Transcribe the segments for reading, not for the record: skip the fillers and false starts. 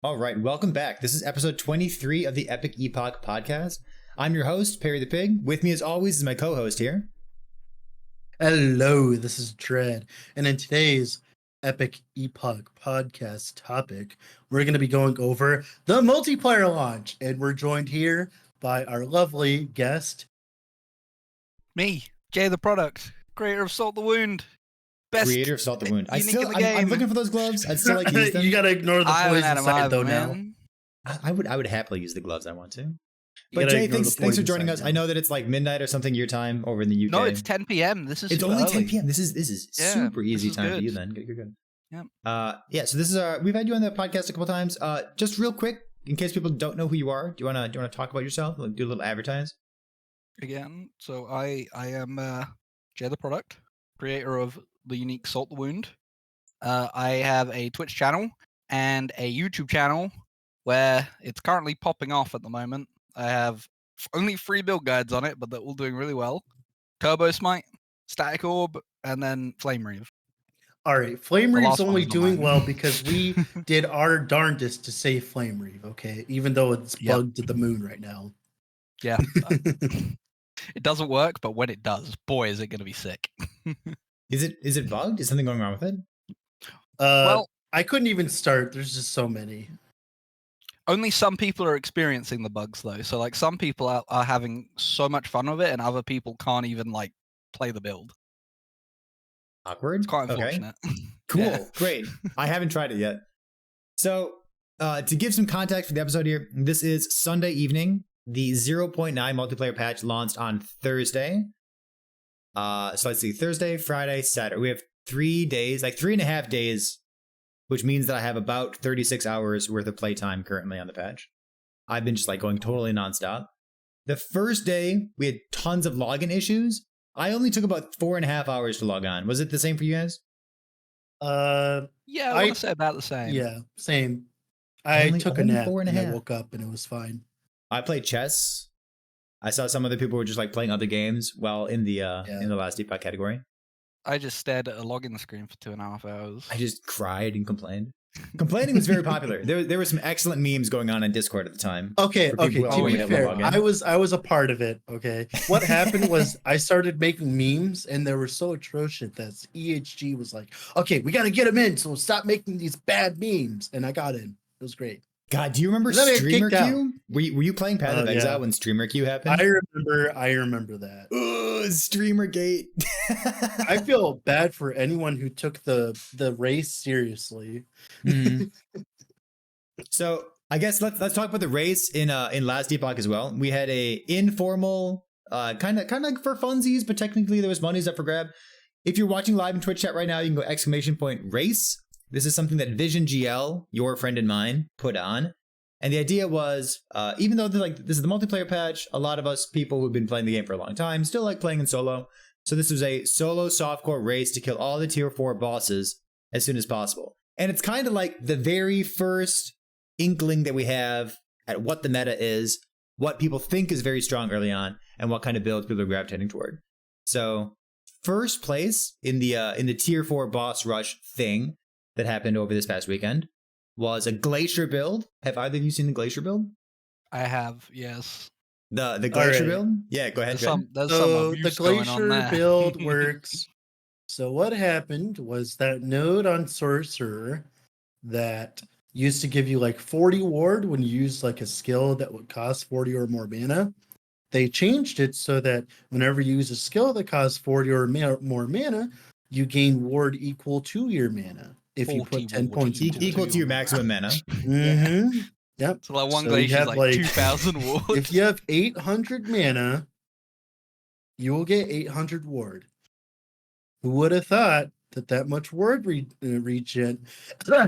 All right, welcome back. This is episode 23 of the Epoch podcast. I'm your host, PerryThePig. With me, as always, is my co-host here. Hello, this is Dread, and in today's Epoch podcast topic, we're going to be going over the multiplayer launch, and we're joined here by our lovely guest. Me, Jay the Product, creator of Salt the Wound. Best Creator of Salt the Wound. unique in the game. I'm looking for those gloves. I'd still like to use them. You got to ignore the I haven't had poison 'em side, either, though, man. now. I would happily use the gloves. I want to. You But gotta Jay, ignore thanks the for poison joining side us. now. I know that it's like midnight or something your time over in the UK. No, it's 10 p.m. This is It's super only early. 10 p.m. This is Yeah, super easy this is time for good. you then. Good. Yep. Yeah. So this is we've had you on the podcast a couple times. Just real quick, in case people don't know who you are, do you wanna talk about yourself? Like, do a little advertise. Again, so I am Jay the Product, creator of the unique Salt the Wound. I have a Twitch channel and a YouTube channel where it's currently popping off at the moment. I have only 3 build guides on it, but they're all doing really well. Turbo Smite, Static Orb, and then Flame Reave. All right, Flame The Reave's last only one's not doing mine. well because we did our darndest to save Flame Reave, okay? Even though it's Yep. bugged to the moon right now. Yeah. It doesn't work, but when it does, boy, is it going to be sick. Is it bugged? Is something going wrong with it? Well, I couldn't even start. There's just so many. only some people are experiencing the bugs, though. So, like, some people are having so much fun with it, and other people can't even, like, play the build. Awkward. It's quite Okay. unfortunate. Cool. Yeah. Great. I haven't tried it yet. So, to give some context for the episode here, this is Sunday evening. The 0.9 multiplayer patch launched on Thursday. So let's see, Thursday, Friday, Saturday. We have 3 days, like 3.5 days, which means that I have about 36 hours worth of playtime currently on the patch. I've been just like going totally nonstop. The first day, we had tons of login issues. I only took about 4.5 hours to log on. Was it the same for you guys? Yeah, I want to say about the same. Yeah, same. I took a only nap 4.5. and I woke up and it was fine. I played chess. I saw some other people were just like playing other games while in the last Epoch category. I just stared at a login screen for 2.5 hours. I just cried and complained. Complaining was very popular. There were some excellent memes going on Discord at the time. Okay. For people who To always be have fair, login. I was a part of it. Okay. What happened was I started making memes and they were so atrocious that EHG was like, "Okay, we got to get them in, so stop making these bad memes." And I got in. It was great. God, do you remember Then I got Streamer kicked out. Q? Were you playing Path of Oh, Exile yeah. when Streamer Q happened? I remember that. Ugh, Streamer Gate. I feel bad for anyone who took the race seriously. Mhm. So I guess let's talk about the race in last Epoch as well. We had a informal kind of like for funsies, but technically there was monies up for grab. If you're watching live in Twitch chat right now, you can go !race. This is something that Vision GL, your friend and mine, put on. And the idea was, even though this is the multiplayer patch, a lot of us people who've been playing the game for a long time still like playing in solo. So this was a solo softcore race to kill all the tier 4 bosses as soon as possible. And it's kind of like the very first inkling that we have at what the meta is, what people think is very strong early on, and what kind of builds people are gravitating toward. So first place in the tier 4 boss rush thing that happened over this past weekend was a Glacier build. Have either of you seen the Glacier build? I have, yes. The Glacier right. build? Yeah, go ahead. There's So some the abuse going on glacier there. build works. So what happened was that node on Sorcerer that used to give you like 40 ward when you used like a skill that would cost 40 or more mana. They changed it so that whenever you use a skill that costs 40 or more mana, you gain ward equal to your mana. If you 40 put 10 ward points into Equal it. to your maximum mana. Mm-hmm. Yep. So like one So you glacier's have, like like, 2,000 wards. If you have 800 mana, you will get 800 ward. Who would have thought that much ward regen,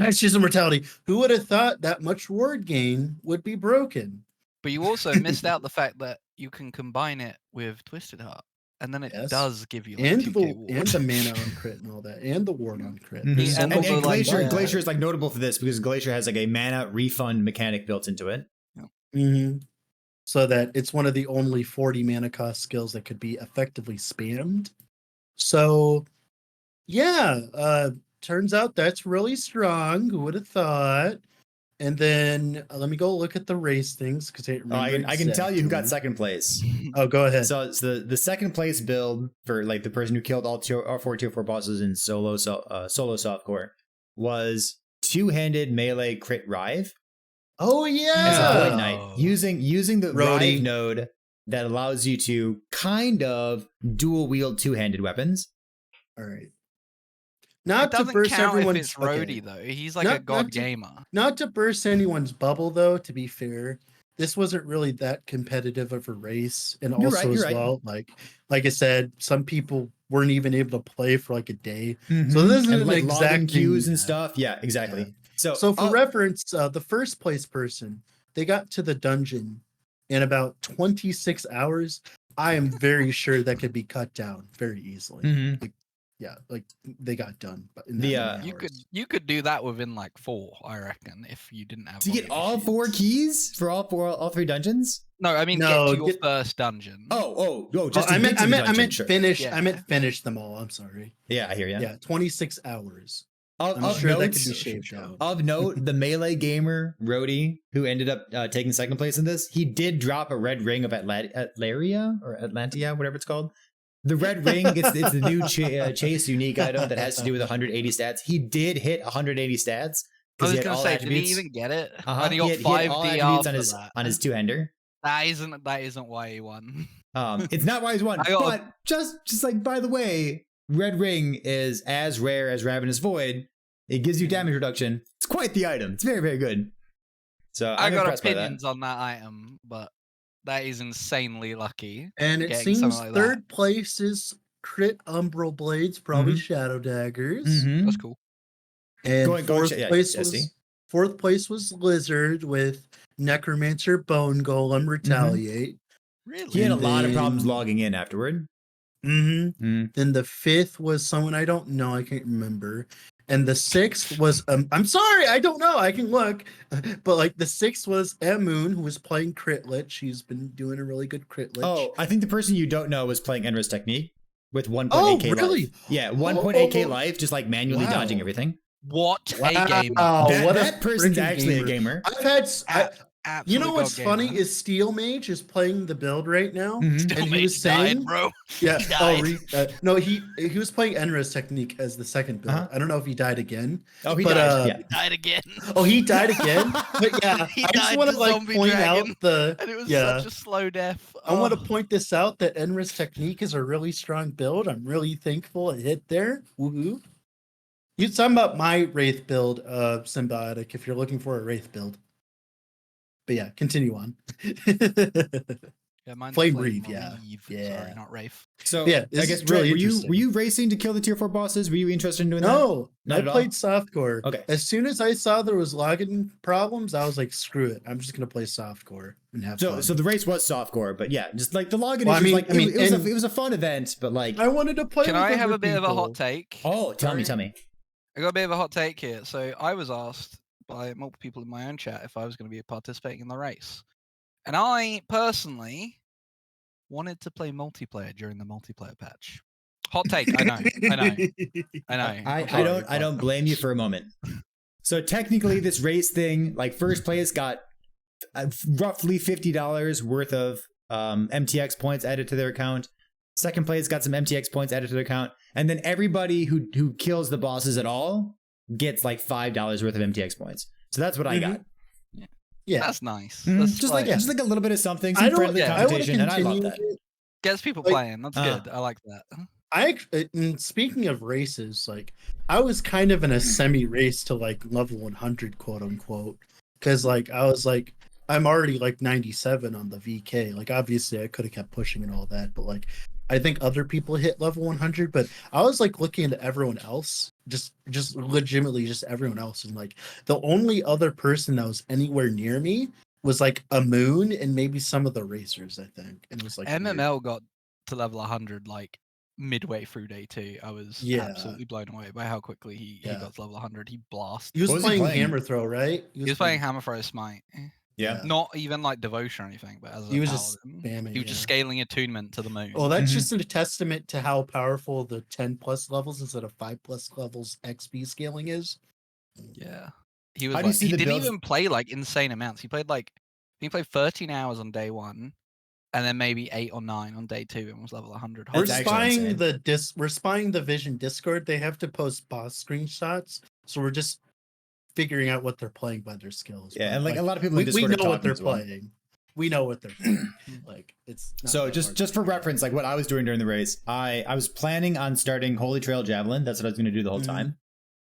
excuse me, mortality? Who would have thought that much ward gain would be broken? But you also missed out the fact that you can combine it with Twisted Heart, and then it Yes. does give you like And 2k ward. the mana on crit and all that, and the ward on crit. Mhm. There's And so also, much like, Glacier is like notable for this because Glacier has like a mana refund mechanic built into it. Mhm. So that it's one of the only 40 mana cost skills that could be effectively spammed. So, yeah, turns out that's really strong. Who would have thought? And then let me go look at the race things because I Oh, remember. I can tell you who got exactly. second place. Oh, go ahead. So it's the second place build for like the person who killed all four tier 4 bosses in solo softcore was two-handed melee crit Rive Oh as a yeah. Void Knight using the Rhodey. Rive node that allows you to kind of dual wield two-handed weapons. All right. It Not to doesn't burst count if everyone's it's Rhodey okay. though. He's like a Not god to- gamer. Not to burst anyone's bubble, though. To be fair, this wasn't really that competitive of a race, and You're also right, you're as well, like I said, some people weren't even able to play for like a day. So this isn't and an like login exact queues thing, and stuff. Yeah, exactly. yeah. So for reference, the first place person, they got to the dungeon in about 26 hours. I am very sure that could be cut down very easily. Mhm. Like, yeah, like they got done. But in The, that many You hours. could do that within like 4, I reckon, if you didn't have to get login all issues. 4 keys for all 3 dungeons. No, I mean No, get to your get- first dungeon. Just I to meant get to the dungeon, sure. finish. Yeah. I meant finish them all. I'm sorry. Yeah, I hear you. Yeah, 26 hours. I'm Of sure that note, could be shaved out. of note, the melee gamer Rhodey, who ended up taking second place in this, he did drop a red ring of Atlaria or Atlantia, whatever it's called. The red ring, it's the new chase unique item that has to do with 180 stats. He did hit 180 stats I was he had gonna all say, did he attributes. even get it? Uh-huh. And he got he had 5 all DR attributes for on his that. on his two-hander. That isn't why he won. It's not why he's won, I got- but just like by the way, red ring is as rare as Ravenous Void. It gives you damage reduction. It's quite the item. It's very, very good. So I I'm got impressed by that. opinions on that item, but that is insanely lucky. And it getting seems something like third place is Crit Umbral Blades, probably Mhm. Shadow Daggers. Mhm. That's cool. And Go fourth yeah, place Jesse. was fourth place was Lizard with Necromancer, Bone Golem, Retaliate. Really? He had a And lot of problems then- logging in afterward. Mm-hmm. Mm. Then the fifth was someone I don't know, I can't remember. And the sixth was I'm sorry, I don't know, I can look. But like the sixth was Moon, who was playing Crit Lich. She's been doing a really good Crit Lich. Oh, I think the person you don't know was playing Enra's Technique with 1.8k Oh, really? life. Yeah, 1.8k Oh. life, just like manually Wow. dodging everything. What a Wow. gamer! What a that person's freaking actually gamer. a gamer. I've had Absolute you know what's god funny gamer. is Steel Mage is playing the build right now. Mhm. Still and he made was you died, saying- bro. Yeah. He Oh, died. no, he was playing Enra's Technique as the second build. Uh-huh. I don't know if he died again. Oh, he But, died. uh, He died again. Oh, he died again. But yeah, He I just died want to to like zombie point dragon, out the and it was yeah. such a slow death. I want to Oh. point this out that Enra's Technique is a really strong build. I'm really thankful it hit there. Woohoo! You talking about my Wraith build, Symbiotic, if you're looking for a Wraith build. But yeah, continue on. Yeah, mine's Flame Reeve, yeah. Sorry, Yeah. not Wraith. So Yeah, I this guess is really Trent, interesting. were you racing to kill the tier 4 bosses? Were you interested in doing that? No, Not I at all? played softcore. Okay. As soon as I saw there was login problems, I was like, screw it. I'm just gonna play softcore and have fun. So the race was softcore, but yeah, just like the login Well, I issues, mean- like I mean, it and- was a fun event, but like I wanted to play. Can with I have other a bit of a people. hot take? oh, tell me. I got a bit of a hot take here. So I was asked by multiple people in my own chat if I was going to be participating in the race, and I personally wanted to play multiplayer during the multiplayer patch. Hot take, I know. I don't blame you for a moment. So technically, this race thing, like first place got roughly $50 worth of MTX points added to their account. Second place got some MTX points added to their account, and then everybody who kills the bosses at all gets like $5 worth of MTX points. So that's what I got. Yeah, That's nice. Mhm. That's just like a little bit of something, some I don't. friendly yeah, I want to competition, and I love continue. that. gets people like, playing. That's good. I like that. And speaking of races, like I was kind of in a semi race to like level 100, quote unquote, because like I was like I'm already like 97 on the VK. Like obviously I could have kept pushing and all that, but like I think other people hit level 100. But I was like looking at everyone else, just legitimately just everyone else, and like the only other person that was anywhere near me was like a Moon and maybe some of the racers, I think. And it was like weird. MML got to level 100 like midway through day 2. I was Yeah. absolutely blown away by how quickly he Yeah. got to level 100. He blasted. He was What was he playing playing? Hammer Throw, right? He was playing Hammer Throw Smite. Yeah. Not even like devotion or anything, but as a He was just paladin. spamming, He was just yeah. scaling attunement to the moon. Well, that's Mhm. just a testament to how powerful the 10 plus levels instead of 5 plus levels XP scaling is. Yeah. He was How do you like, see he the didn't builds? even play like insane amounts. He played 13 hours on day 1, and then maybe 8 or 9 on day 2, and was level 100. We're That's actually insane. we're spying the Vision Discord. They have to post boss screenshots, so we're just figuring out what they're playing by their skills. Yeah, but, and like a lot of people we in Discord know are what talking they're as well. playing. We know what they're playing. Like it's not So that hard just to for figure out. reference, like what I was doing during the race, I was planning on starting Holy Trail Javelin. That's what I was going to do the whole Mhm. time.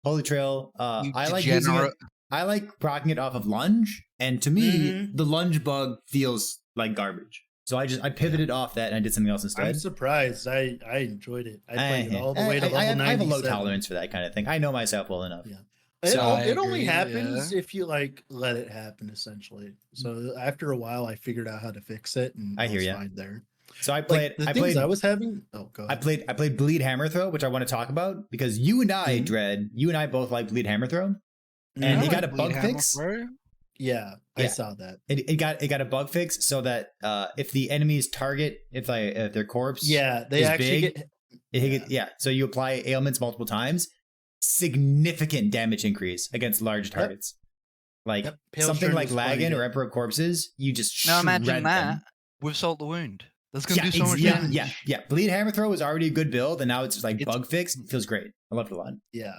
Holy Trail, You I like using it. degenerate. I like proccing it off of lunge, and to me, Mhm. the lunge bug feels like garbage. So I pivoted off that and I did something else I'm instead. surprised. I enjoyed it. I played it all the way to level I have a 97. low tolerance for that kind of thing. I know myself well enough. Yeah. So- I It only agree, happens yeah. if you like let it happen, essentially. So after a while, I figured out how to fix it, and I hear was ya. fine there. So I Like played. the I things played. I was having. Oh, go ahead. I played Bleed Hammer Throw, which I want to talk about because you and I, Mhm. Dread, you and I both like Bleed Hammer Throw, and Mhm. it got a Bleed bug Hammer fix. Throw. Yeah, I Yeah. saw that. It got a bug fix so that if the enemy's target, if their corpse, Yeah, they is actually big, so you apply ailments multiple times, significant damage increase against large targets. Like Yep, Pale something Stern like was funny Lagan to- or Emperor of Corpses, you just Now shred imagine that them. with Salt the Wound. That's gonna do so much yeah, damage. yeah. Bleed Hammer Throw was already a good build, and now it's just like It's- bug fix. It feels great. I love it a lot. Yeah.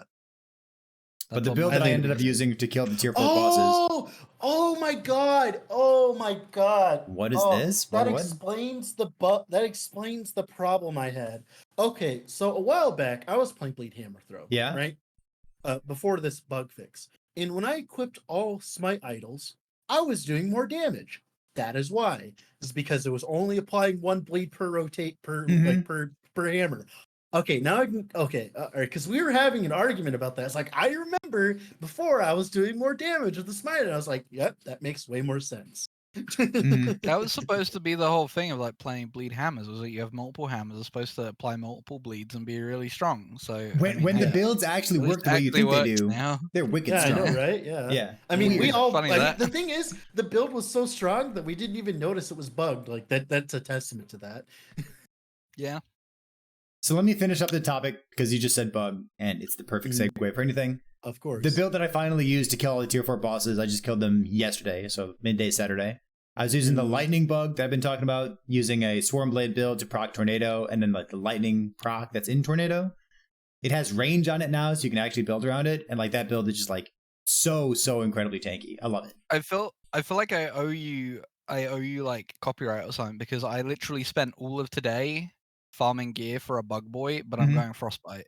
But the That's build on that my I ended up list. using to kill the tier 4 bosses. Oh my god! Oh my god! What is Oh, this? That What? explains that explains the problem I had. Okay, so a while back I was playing Bleed Hammer Throw. Yeah. Right. Before this bug fix, and when I equipped all Smite idols, I was doing more damage. That is why. It's because it was only applying 1 bleed per rotate per Mhm. per hammer. Okay, now I can. Okay, because we were having an argument about that. It's like I remember before I was doing more damage with the smite, and I was like, "Yep, that makes way more sense." Mhm. That was supposed to be the whole thing of like playing bleed hammers, was that you have multiple hammers, are supposed to apply multiple bleeds and be really strong. So When yeah. the builds actually at least work the way you actually think they works do, now. they're wicked Yeah, I strong. know, right? Yeah. Yeah. I mean, we Weird. all. Funny I mean, that. the thing is, the build was so strong that we didn't even notice it was bugged. Like that. That's a testament to that. Yeah. So let me finish up the topic because you just said bug, and it's the perfect Mhm. segue for anything. Of course. The build that I finally used to kill all the tier 4 bosses, I just killed them yesterday, so midday Saturday. I was using the Mhm. lightning bug that I've been talking about, using a swarm blade build to proc tornado, and then like the lightning proc that's in tornado. It has range on it now, so you can actually build around it, and like that build is just like so incredibly tanky. I love it. I feel like I owe you like copyright or something, because I literally spent all of today farming gear for a bug boy, but I'm Mhm. going frostbite.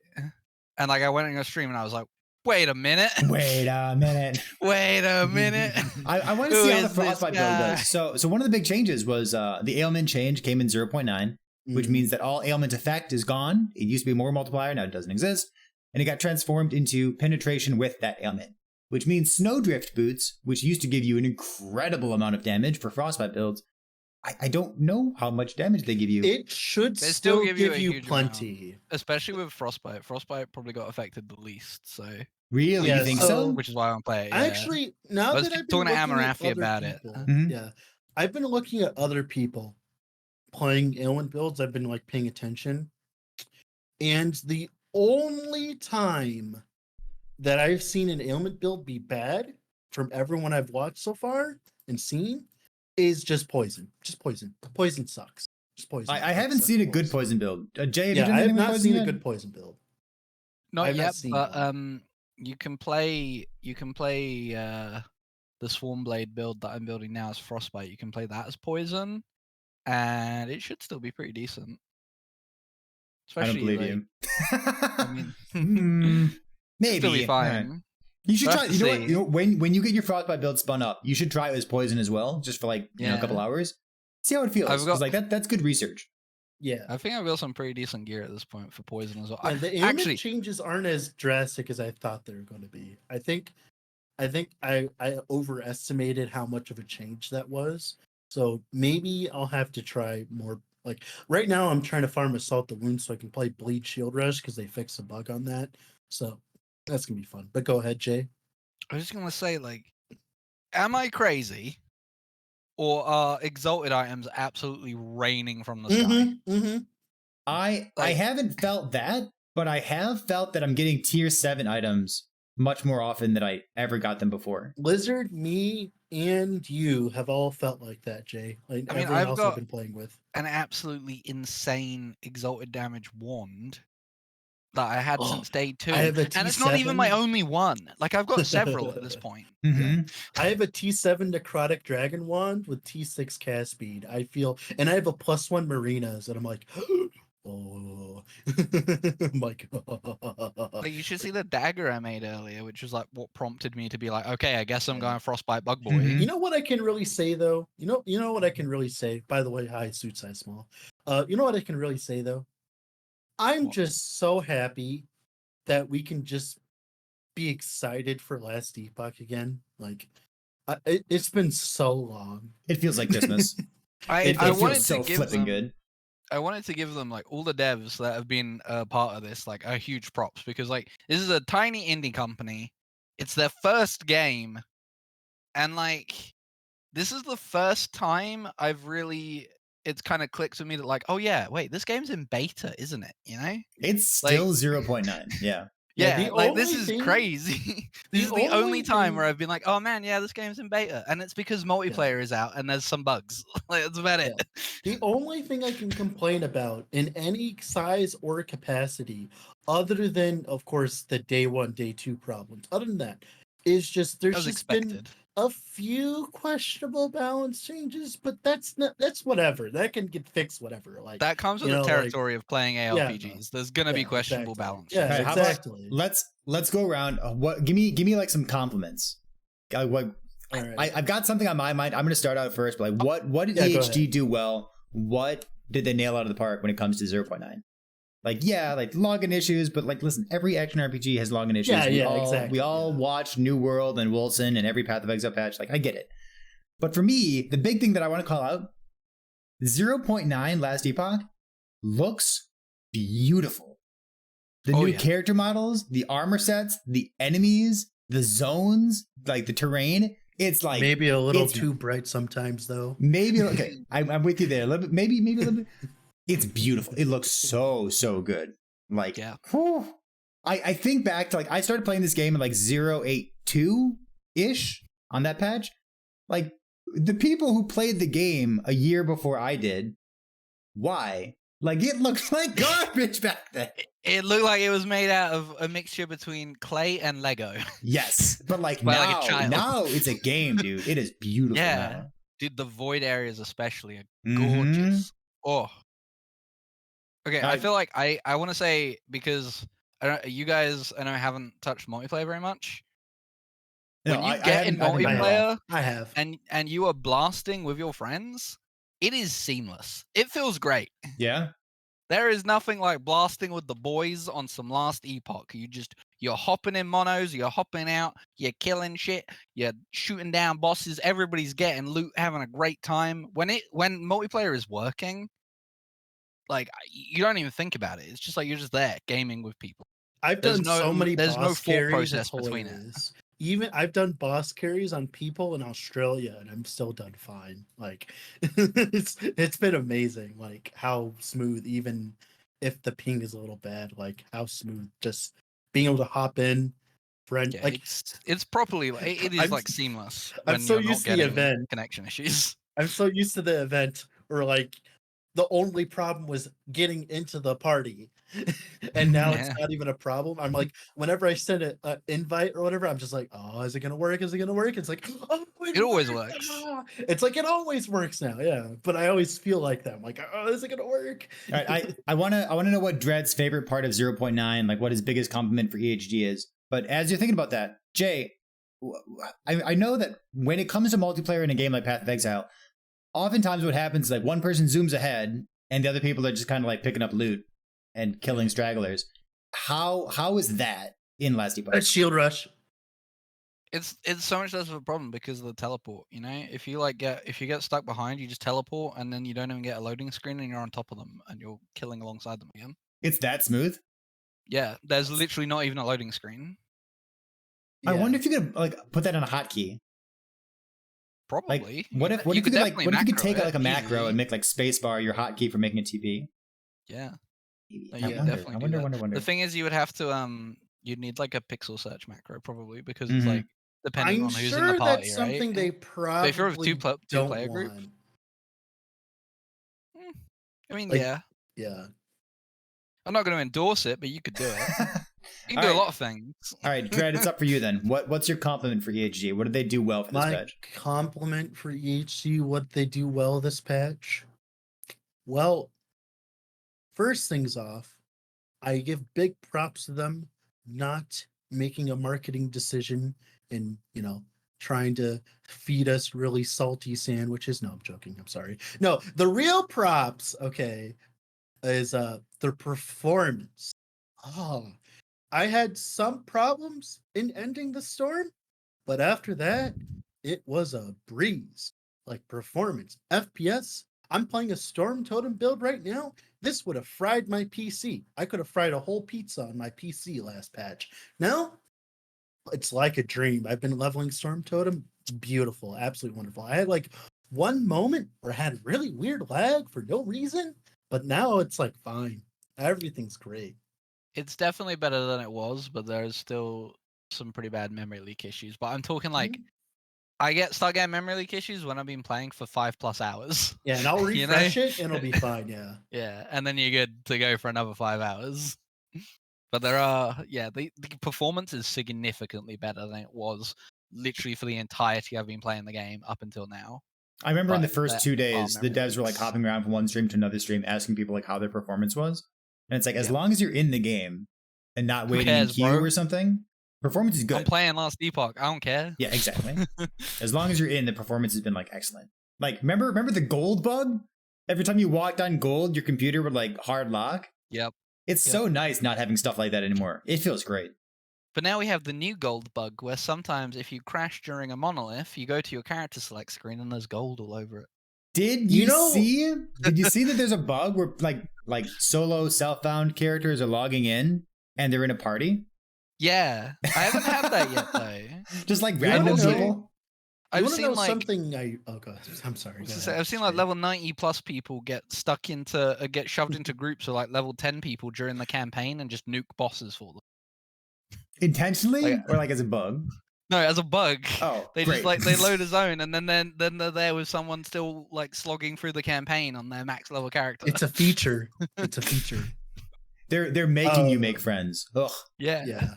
And like I went on a stream and I was like, wait a minute. Wait a minute. Wait a minute. I want to Who see how the is this frostbite build guy? does. So one of the big changes was the ailment change came in 0.9, which Mhm. means that all ailment effect is gone. It used to be more multiplier, now it doesn't exist. And it got transformed into penetration with that ailment, which means snowdrift boots, which used to give you an incredible amount of damage for frostbite builds. I don't know how much damage they give you. It should They still still give a you huge amount. plenty. Especially with frostbite. Frostbite probably got affected the least, so Really? Yeah, You think so? which is why I don't play it. Yeah. Actually, now I was that I've been talking to looking at Amarafi other about it. people, Mhm. yeah, I've been looking at other people playing ailment builds. I've been like paying attention, and the only time that I've seen an ailment build be bad from everyone I've watched so far and seen is just poison. Just poison. Poison sucks. Just poison. I haven't seen a good poison build. Jay, have you Yeah, done I have anything with not poison seen yet? a good poison build. Not I've not yet, seen but one. you can play the Swarm Blade build that I'm building now as Frostbite. You can play that as poison, and it should still be pretty decent. I don't Especially believe like, you. I mean, Maybe. still be All right. fine. You should We'll try. have You to know what? see. You know, when you get your frostbite build spun up, you should try it as poison as well, just for like a couple Yeah. hours. See how it feels. I've 'Cause, got- like that's good research. Yeah. I think I've got some pretty decent gear at this point for poison as well. Yeah, the ailment Actually, changes aren't as drastic as I thought they were going to be. I think I overestimated how much of a change that was. So maybe I'll have to try more. Like right now, I'm trying to farm Assault the Wound so I can play Bleed Shield Rush because they fixed a bug on that. So that's gonna be fun. But go ahead, Jay. I was just gonna say, like, am I crazy, or are exalted items absolutely raining from the sky? Mm-hmm. I Like- haven't felt that, but I have felt that I'm getting tier 7 items much more often than I ever got them before. Lizard, me, and you have all felt like that, Jay. Like I mean, everyone I've else got- I've been playing with. An absolutely insane exalted damage wand that I had Oh, since day 2. I have a And it's not even my T7. only one. Like, I've got several at this point. Mhm. I have a T7 Necrotic Dragon Wand with T6 cast speed. I feel, and I have a +1 Marinas, and I'm like, oh my god. Like, you should see the dagger I made earlier, which was like what prompted me to be like, okay, I guess I'm Yeah. going Frostbite Bug Boy. Mhm. You know what I can really say though? You know what I can really say. By the way, hi, suit size small. You know what I can really say though? I'm What? just so happy that we can just be excited for Last Epoch again. Like, it's been so long. It feels like Christmas. I It wanted feels to so give flipping them, good. I wanted to give them like all the devs that have been a part of this like a huge props, because like this is a tiny indie company. It's their first game, and like this is the first time it's kind of clicked with me that like, oh yeah, wait, this game's in beta, isn't it? You know? It's Like- still 0.9. Yeah. Yeah, Yeah, the like this only is thing- crazy. the This is the only only time where thing- I've been like, oh man, yeah, this game's in beta, and it's because multiplayer is out and there's some bugs. Like that's about it. The only thing I can complain about in any size or capacity, other than of course the day 1, day 2 problems, other than that, is just That there's was just expected. been a few questionable balance changes, but that's whatever. That can get fixed, whatever. Like That comes with you the know, like- territory of playing ARPGs. There's gonna be yeah, questionable exactly. balance. Yeah, All right, changes. how about- exactly. Let's go around. What? Give me like some compliments. What? All right. I've got something on my mind. I'm going to start out first. But like, what did Yeah, go EHD ahead. do well? What did they nail out of the park when it comes to 0.9? Like, yeah, like login issues, but like, listen, every action RPG has login issues. Yeah, We exactly, all yeah. watch New World and Wilson and every Path of Exile patch. Like, I get it. But for me, the big thing that I want to call out, 0.9 Last Epoch looks beautiful. The Oh, new yeah. character models, the armor sets, the enemies, the zones, like the terrain. It's like Maybe a little it's- too bright sometimes, though. maybe okay. I'm with you there. A little bit, maybe a little bit. It's beautiful. It looks so good. Like Yeah. whew. I think back to like I started playing this game in like 0.82 ish on that patch. Like the people who played the game a year before I did, why? Like it looks like garbage back then. It looked like it was made out of a mixture between clay and Lego. Yes, but like By, now, like, a child. now it's a game, dude. It is beautiful. Yeah. Dude, the void areas especially are now. Mhm. gorgeous. Oh. Okay, I I- feel like I want to say, because you guys I know haven't touched multiplayer very much. No, When you I get in haven't- I haven't- multiplayer I have. and you are blasting with your friends, it is seamless. It feels great. Yeah. There is nothing like blasting with the boys on some Last Epoch. You're hopping in monos, you're hopping out, you're killing shit, you're shooting down bosses, everybody's getting loot, having a great time. When multiplayer is working, like you don't even think about it. It's just like you're just there gaming with people. I've There's done so many there's no boss thought carries. process It's between it. hilarious. Even I've done boss carries on people in Australia, and I'm still done fine. Like it's been amazing, like how smooth, even if the ping is a little bad, like how smooth just being able to hop in, friend. Yeah, Like it's properly like it is I'm like s- seamless. I'm When so you're not used to the getting event. connection issues. I'm so used to the event where like the only problem was getting into the party. And now it's Yeah. not even a problem. I'm like, whenever I send an invite or whatever, I'm just like, oh, is it gonna work? Is it gonna work? It's like, oh, It always worked. works. Ah. It's like it always works now, yeah. But I always feel like that. I'm like, oh, is it gonna work? All right, I want to know what Dread's favorite part of 0.9, like what his biggest compliment for EHG is. But as you're thinking about that, Jay, I know that when it comes to multiplayer in a game like Path of Exile, oftentimes what happens is like one person zooms ahead and the other people are just kind of like picking up loot and killing stragglers. How is that in Last Epoch? That's Shield Rush. It's so much less of a problem because of the teleport. You know, if you get stuck behind, you just teleport, and then you don't even get a loading screen, and you're on top of them, and you're killing alongside them again. It's that smooth? Yeah, there's literally not even a loading screen. I Yeah. wonder if you could like put that on a hotkey. Like, Probably. what if you could like what if you could take like a macro and make like spacebar your hotkey for making a TP? Yeah. Maybe. No, I you could wonder. definitely I do wonder. that. The thing is, you would have to You'd need like a pixel search macro probably because it's Mhm. like depending I'm on who's in the sure party, that's right? something they But if you're with probably two don't player group, want. I mean, Like, yeah. yeah. I'm not going to endorse it, but you could do it. You can All do a right. lot of things. All right, Dread, it's up for you then. What's your compliment for EHG? What did they do well for this My patch? compliment for EHC, what they do well this patch. Well, first things off, I give big props to them not making a marketing decision and, trying to feed us really salty sandwiches. No, I'm joking. I'm sorry. No, the real props, okay, is their performance. Oh, I had some problems in ending the storm, but after that, it was a breeze. Like performance, FPS. I'm playing a Storm Totem build right now. This would have fried my PC. I could have fried a whole pizza on my PC last patch. Now, it's like a dream. I've been leveling Storm Totem. It's beautiful, absolutely wonderful. I had like one moment where I had really weird lag for no reason, but now it's like fine. Everything's great. It's definitely better than it was, but there's still some pretty bad memory leak issues. But I'm talking like I start getting memory leak issues when I've been playing for 5+ hours. Yeah, and I'll You know? refresh it and it'll be fine. Yeah. Yeah, and then you're good to go for another 5 hours. But the performance is significantly better than it was literally for the entirety I've been playing the game up until now. I remember in the But first there 2 are days, the memory devs were like leaks. hopping around from one stream to another stream, asking people like how their performance was. And it's like, as Yep. long as you're in the game and not Who waiting cares, in queue bro? or something, performance is I'm good. playing Last Epoch. I don't care. Yeah, exactly. As long as you're in, the performance has been like excellent. Like, remember the gold bug? Every time you walked on gold, your computer would like hard lock. Yep. It's so nice not having stuff like that anymore. It feels great. But now we have the new gold bug where sometimes if you crash during a monolith, you go to your character select screen and there's gold all over it. Did you see? Did you see that there's a bug where like solo self-found characters are logging in and they're in a party? Yeah, I haven't had that yet though. Just like You wanna random know- people. I've wanna seen know like something. I'm sorry. go ahead. I've seen like level 90+ people get stuck into get shoved into groups of like level 10 people during the campaign and just nuke bosses for them. Intentionally Like- or like as a bug? No, as a bug. Oh, They great. just like they load a zone and then they're there with someone still like slogging through the campaign on their max level character. It's a feature. It's a feature. They're making you Oh. make friends. Ugh. Yeah. Yeah.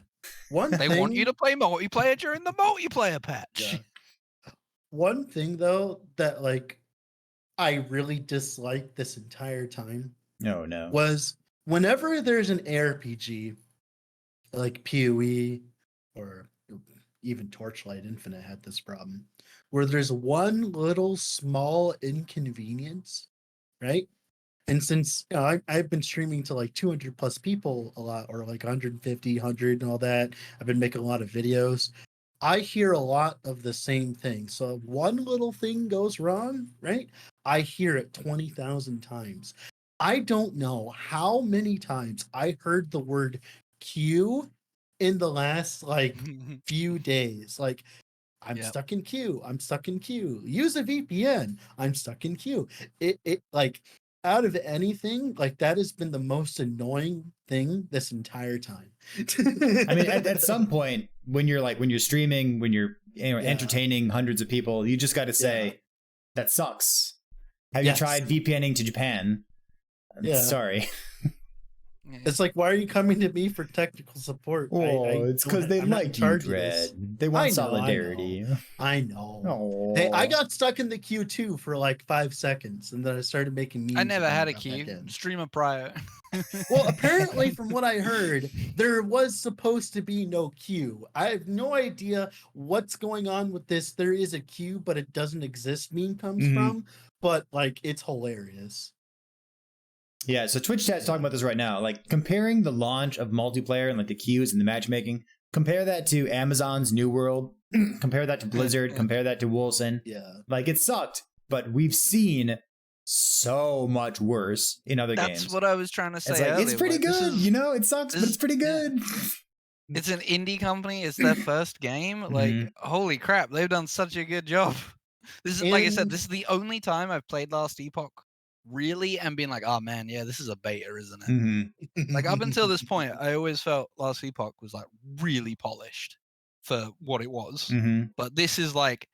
One They thing, want you to play multiplayer during the multiplayer patch. Yeah. One thing though that like I really disliked this entire time No, no. was whenever there's an ARPG like PoE or even Torchlight Infinite had this problem where there's one little small inconvenience, right? And since I've been streaming to like 200 plus people a lot, or like 150, 100 and all that, I've been making a lot of videos. I hear a lot of the same thing. So if one little thing goes wrong, right? I hear it 20,000 times. I don't know how many times I heard the word queue in the last like few days. Like, I'm Yep. stuck in queue. I'm stuck in queue. Use a VPN. I'm stuck in queue. It like out of anything, like that has been the most annoying thing this entire time. I mean, at some point, when you're streaming, when you're Yeah. entertaining hundreds of people, you just got to say that sucks. Have Yes. you tried VPNing to Japan? Yeah. Sorry. Yeah. It's like, why are you coming to me for technical support? It's because they I'm not in like you, charge of this. Dread. They want I know. solidarity. I know. Oh. Hey, I got stuck in the queue too for like 5 seconds, and then I started making memes. I never and had a got back queue. in. Streamer prior. Well, apparently, from what I heard, there was supposed to be no queue. I have no idea what's going on with this. There is a queue, but it doesn't exist. Meme comes Mhm. from, but like it's hilarious. Yeah, so Twitch chat's talking about this right now. Like comparing the launch of multiplayer and like the queues and the matchmaking, compare that to Amazon's New World, compare that to Blizzard, compare that to Wolcen. Yeah, Like it sucked, but we've seen so much worse in other games. That's what I was trying to say. It's like it's earlier, pretty like, this good, is- you know. It sucks, but this- it's pretty yeah. good. It's an indie company. It's their first game. Like, Mhm. holy crap, they've done such a good job. This is like I said. And- This is the only time I've played Last Epoch really and being like, oh man, yeah, this is a beta, isn't it? Mm-hmm. Like up until this point, I always felt Last Epoch was like really polished for what it was. Mm-hmm. But this is like,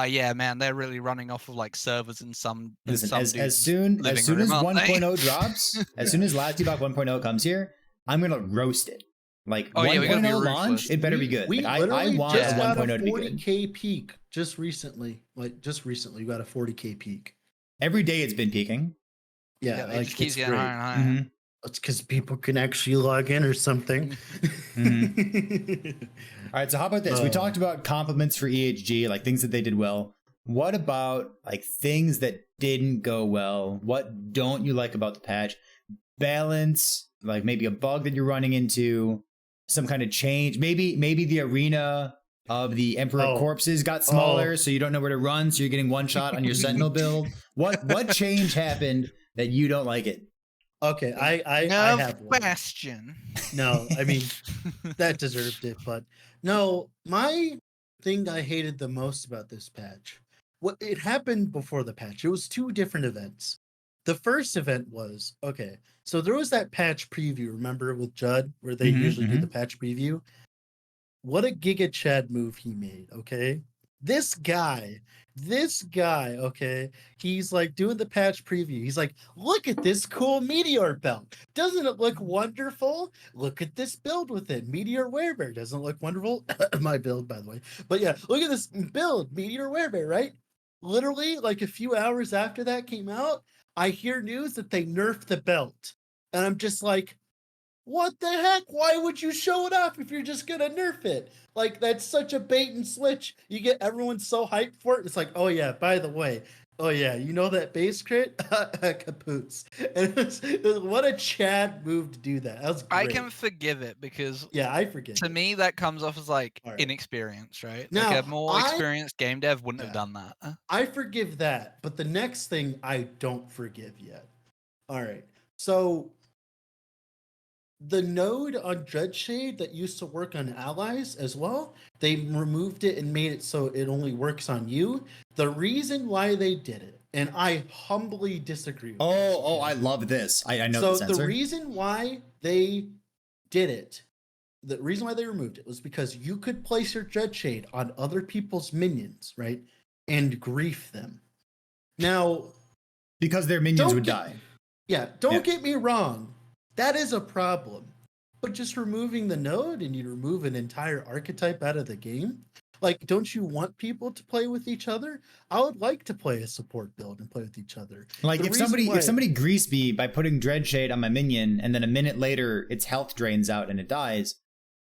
yeah, man, they're really running off of like servers in some Listen, some as dude's soon living as soon room, as aren't they? 1.0 drops, as soon as Last Epoch 1.0 comes here, I'm gonna roast it. Like Oh, yeah, we gotta be 1.0 launch, ruthless. it better be good. We Like, I literally want a just got a 1.0 to be good. 40K peak just recently. Like just recently, we got a 40K peak. Every day it's been peaking. Yeah, It like just keeps it's getting great. higher and higher. Mm-hmm. It's because people can actually log in or something. All right, so how about this? We talked about compliments for EHG, like things that they did well. What about like things that didn't go well? What don't you like about the patch? Balance, like maybe a bug that you're running into, some kind of change. Maybe the arena of the Emperor corpses got smaller, so you don't know where to run, so you're getting one shot on your Sentinel build. What change happened that you don't like it? Okay, I Nerf have one. Bastion. No, I mean that deserved it, but no, my thing I hated the most about this patch, what it happened before the patch. It was two different events. The first event was okay, so there was that patch preview, remember with Judd, where they usually do the patch preview. What a Giga Chad move he made, okay? This guy, okay, he's like doing the patch preview. He's like, look at this cool meteor belt. Doesn't it look wonderful? Look at this build with it. Meteor Werebear. Doesn't it look wonderful? My build, by the way. But yeah, look at this build, Meteor Werebear, right? Literally, like a few hours after that came out, I hear news that they nerfed the belt. And I'm just like, what the heck? Why would you show it off if you're just gonna nerf it? Like that's such a bait and switch. You get everyone so hyped for it. It's like, oh yeah, by the way, oh yeah, you know that base crit? Kapoots. And it was what a Chad move to do that. That was great. I can forgive it because yeah, I forget. To me, that comes off as like All right. inexperience, right? Now, like a more experienced game dev wouldn't have done that. I forgive that, but the next thing I don't forgive yet. All right, so the node on Dreadshade that used to work on allies as well, they removed it and made it so it only works on you. The reason why they did it, and I humbly disagree with this, Oh, I love this. I know so this answer. the reason why they did it, the reason why they removed it was because you could place your Dreadshade on other people's minions, right? And grief them. Now, because their minions would die. Yeah, don't get me wrong. That is a problem. But just removing the node and you remove an entire archetype out of the game, like, don't you want people to play with each other? I would like to play a support build and play with each other. Like if somebody greased me by putting Dreadshade on my minion and then a minute later its health drains out and it dies,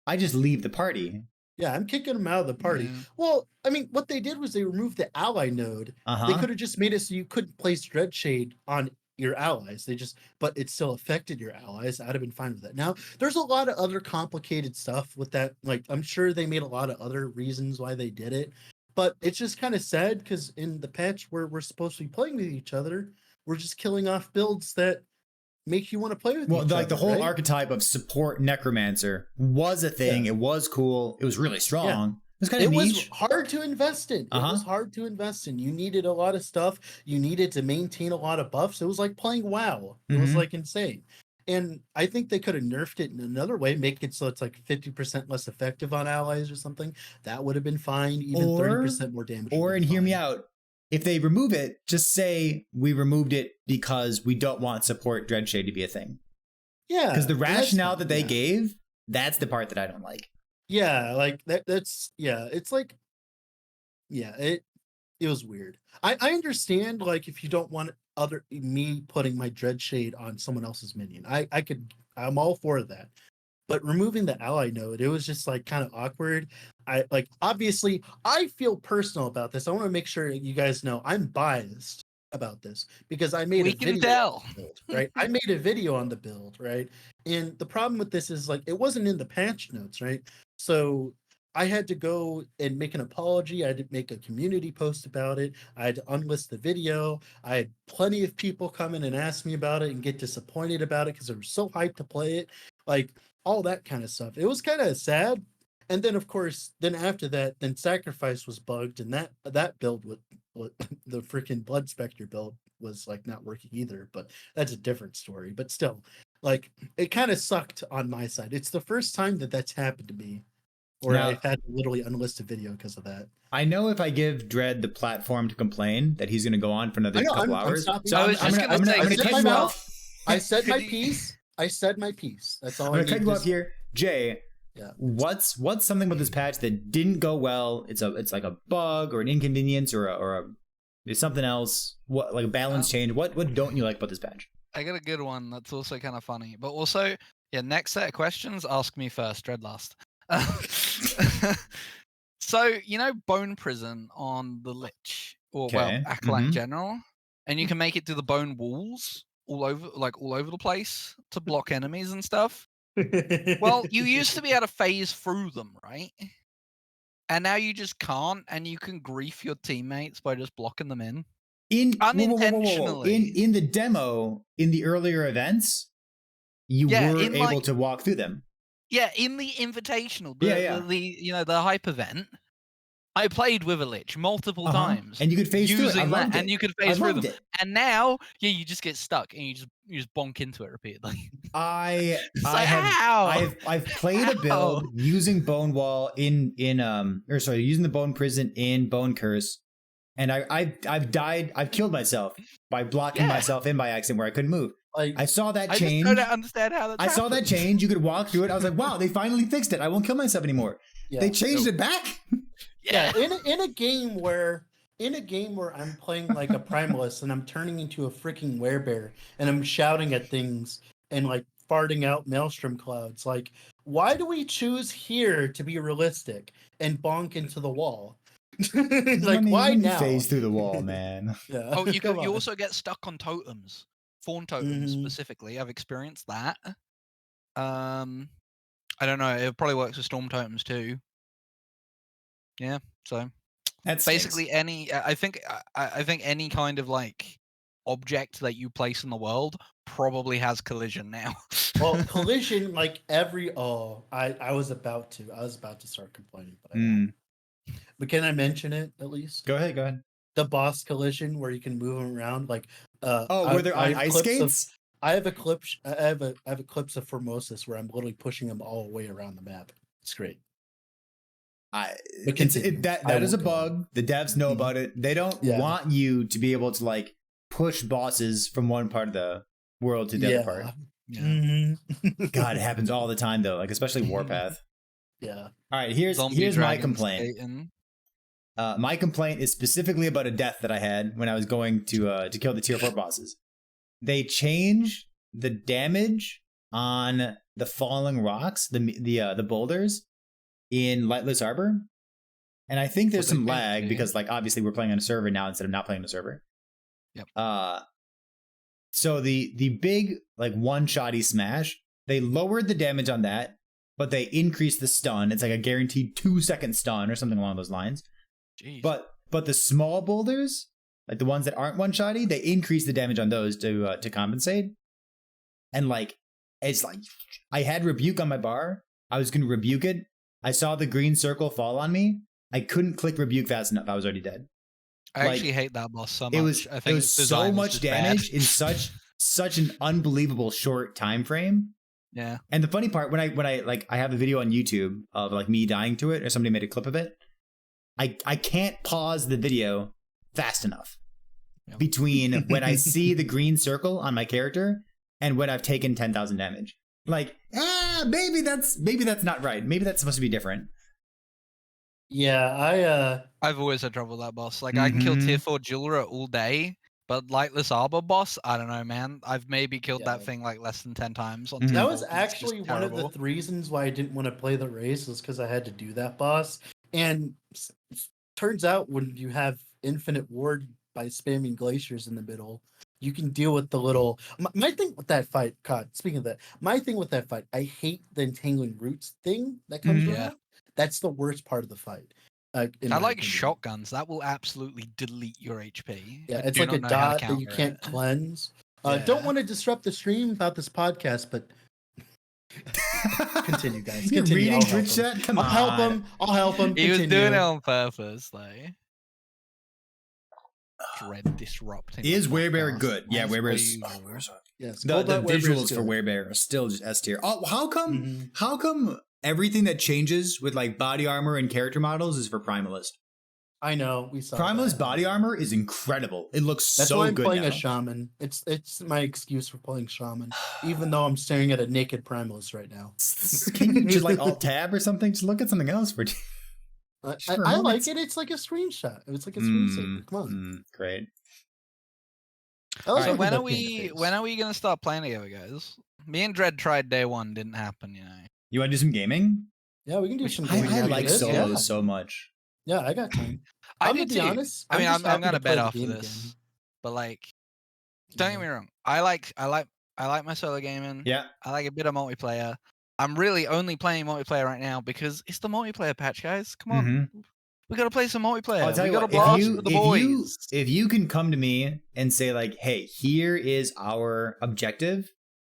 I just leave the party. Yeah, I'm kicking them out of the party. Yeah. Well, I mean, what they did was they removed the ally node. They could have just made it so you couldn't place Dreadshade on your allies. But it still affected your allies. I'd have been fine with that. Now, there's a lot of other complicated stuff with that. Like, I'm sure they made a lot of other reasons why they did it. But it's just kind of sad because in the patch where we're supposed to be playing with each other, we're just killing off builds that make you want to play with each other. Well, like the whole archetype of support necromancer was a thing. It was cool. It was really strong. Yeah. It was kind of niche. Was hard to invest in. It was hard to invest in. You needed a lot of stuff. You needed to maintain a lot of buffs. It was like playing WoW. It was like insane. And I think they could have nerfed it in another way, make it so it's like 50% less effective on allies or something. That would have been fine. Even 30% more damage. Or, and hear me out, if they remove it, just say we removed it because we don't want support Dreadshade to be a thing. Yeah. Because the rationale that they gave, that's the part that I don't like. Yeah, like that's it's like it was weird. I understand like if you don't want me putting my Dreadshade on someone else's minion. I'm all for that. But removing the ally node, it was just like kind of awkward. Obviously I feel personal about this. I want to make sure you guys know I'm biased about this because I made a video on the build, right? I made a video on the build, right? And the problem with this is like it wasn't in the patch notes, right? So I had to go and make an apology. I had to make a community post about it. I had to unlist the video. I had plenty of people come in and ask me about it and get disappointed about it because they were so hyped to play it. Like all that kind of stuff. It was kind of sad. And then of course, then after that, then Sacrifice was bugged and that build the freaking Blood Spectre build was like not working either, but that's a different story. But still, like it kind of sucked on my side. It's the first time that that's happened to me, where Now- I've had literally unlisted video because of that. I know if I give Dread the platform to complain that he's going to go on for another I know, couple I'm hours. stopping. So I was just gonna say, I'm I gonna said cut my you mouth. off. I said my Could you- piece. I said my piece. That's all I'm I gonna cut need you to off here, Jay. Yeah. What's something about this patch that didn't go well? It's like a bug or an inconvenience or it's something else. What, like a balance change? What don't you like about this patch? I got a good one that's also kind of funny, but also, yeah. Next set of questions, ask me first, Dread last. So you know, Bone Prison on the Lich, or well, Okay, Acolyte in mhm. general, and you can make it to the bone walls all over the place to block enemies and stuff. Well, you used to be able to phase through them, right? And now you just can't, and you can grief your teammates by just blocking them in. In Unintentionally. In the demo, in the earlier events, you Yeah, were in, able like- to walk through them. Yeah, in the invitational, Yeah. the hype event, I played with a Lich multiple times, And you could phase through it. I using that, loved it. and you could I phase through loved them. it. And now, yeah, you just get stuck, and you just bonk into it repeatedly. I It's I like, have ow! I've played a build Ow! using Bone Wall using the Bone Prison in Bone Curse, and I've died. I've killed myself by blocking Yeah. myself in by accident where I couldn't move. Like, I saw that I change. just don't understand how that's I saw that happened. change. You could walk through it. I was like, wow, they finally fixed it. I won't kill myself anymore. yeah. They changed it back. Yeah, in a game where I'm playing like a primalist and I'm turning into a freaking werebear and I'm shouting at things and like farting out maelstrom clouds, like why do we choose here to be realistic and bonk into the wall? Like why you now? phase through the wall, man. Yeah. Oh, you come can. You on. also get stuck on totems, fawn totems Mhm. specifically. I've experienced that. I don't know. It probably works with storm totems too. Yeah. So That's basically, I think any kind of like object that you place in the world probably has collision now. Well, collision like I was about to start complaining, but I won't. But can I mention it at least? Go ahead. The boss collision where you can move them around, like Where they're on have ice clips skates? I have a clip. I have a clips of Formosus where I'm literally pushing them all the way around the map. It's great. But continue. That I is a won't go on. bug. The devs know Mhm. about it. They don't Yeah. want you to be able to like push bosses from one part of the world to the other part. Yeah. Mhm. God, it happens all the time though, like especially Warpath. Yeah. All right, here's Zombie my dragon complaint. skating. My complaint is specifically about a death that I had when I was going to kill the tier 4 bosses. They change the damage on the falling rocks, the boulders in Lightless Arbor. And I think there's What they some did, lag yeah. because like obviously we're playing on a server now instead of not playing on a server. Yep. So the big like one-shotty smash, they lowered the damage on that, but they increased the stun. It's like a guaranteed 2-second stun or something along those lines. Jeez. But the small boulders, like the ones that aren't one-shotty, they increase the damage on those to compensate. And like it's like I had rebuke on my bar. I was gonna rebuke it. I saw the green circle fall on me. I couldn't click rebuke fast enough. I was already dead. I like, actually hate that boss so much. It was I think its design so is much just damage bad. in such an unbelievable short time frame. Yeah. And the funny part, when I like I have a video on YouTube of like me dying to it, or somebody made a clip of it. I can't pause the video fast enough Yep. between when I see the green circle on my character and when I've taken 10,000 damage. Like, maybe that's not right. Maybe that's supposed to be different. Yeah, I've always had trouble with that boss. Like I can kill Mhm. tier 4 Jewelra all day, but Lightless Arbor boss, I don't know, man. I've maybe killed Yeah. that thing like less than 10 times on Mhm. tier that 4, was 'cause it's just actually one of the terrible. reasons why I didn't want to play the race was because I had to do that boss. And turns out when you have infinite ward by spamming glaciers in the middle, you can deal with the little. My thing with that fight, God, speaking of that, my thing with that fight, I hate the entangling roots thing that comes Mhm. with Yeah. it. That's the worst part of the fight. In I my like opinion. shotguns. That will absolutely delete your HP. Yeah, I it's do like a not know how to dot that you counter can't it. cleanse. Don't Yeah. want to disrupt the stream about this podcast, but continue, guys. You're Continue. reading I'll help Twitch him. chat? Come I'll on. help him. I'll help him. He was doing Continue. it on purpose, though. dread disrupting. Is the Werebear podcast good? Yeah, as per Werebear's. usual. Yes, The visuals for Werebear are still just S tier. Oh, how come? Mhm. How come everything that changes with like body armor and character models is for Primalist? I know we saw Primalist that. body armor is incredible. It looks That's so why I'm good playing now. a shaman. It's my excuse for playing shaman, even though I'm staring at a naked primalist right now. Can you just like alt tab or something? Just look at something else for. For a I moment. like it. It's like a screenshot. It's like a screensaver. Come on. Great. I like So Alright. when are looking at we face. gonna start playing together, guys? Me and Dread tried day one, didn't happen, you know. You want to do some gaming? Yeah, we can do Which some. I gaming I after like this, solos yeah. so much. Yeah, I got time. I I'm do gonna be too. honest. I mean, just I'm happy gonna to play bet the after game this, again. but like, don't get me wrong. I like my solo gaming. Yeah. I like a bit of multiplayer. I'm really only playing multiplayer right now because it's the multiplayer patch, guys. Come on, Mhm. we gotta play some multiplayer. I'll tell We you gotta what. blast with the boys. If you can come to me and say like, "Hey, here is our objective,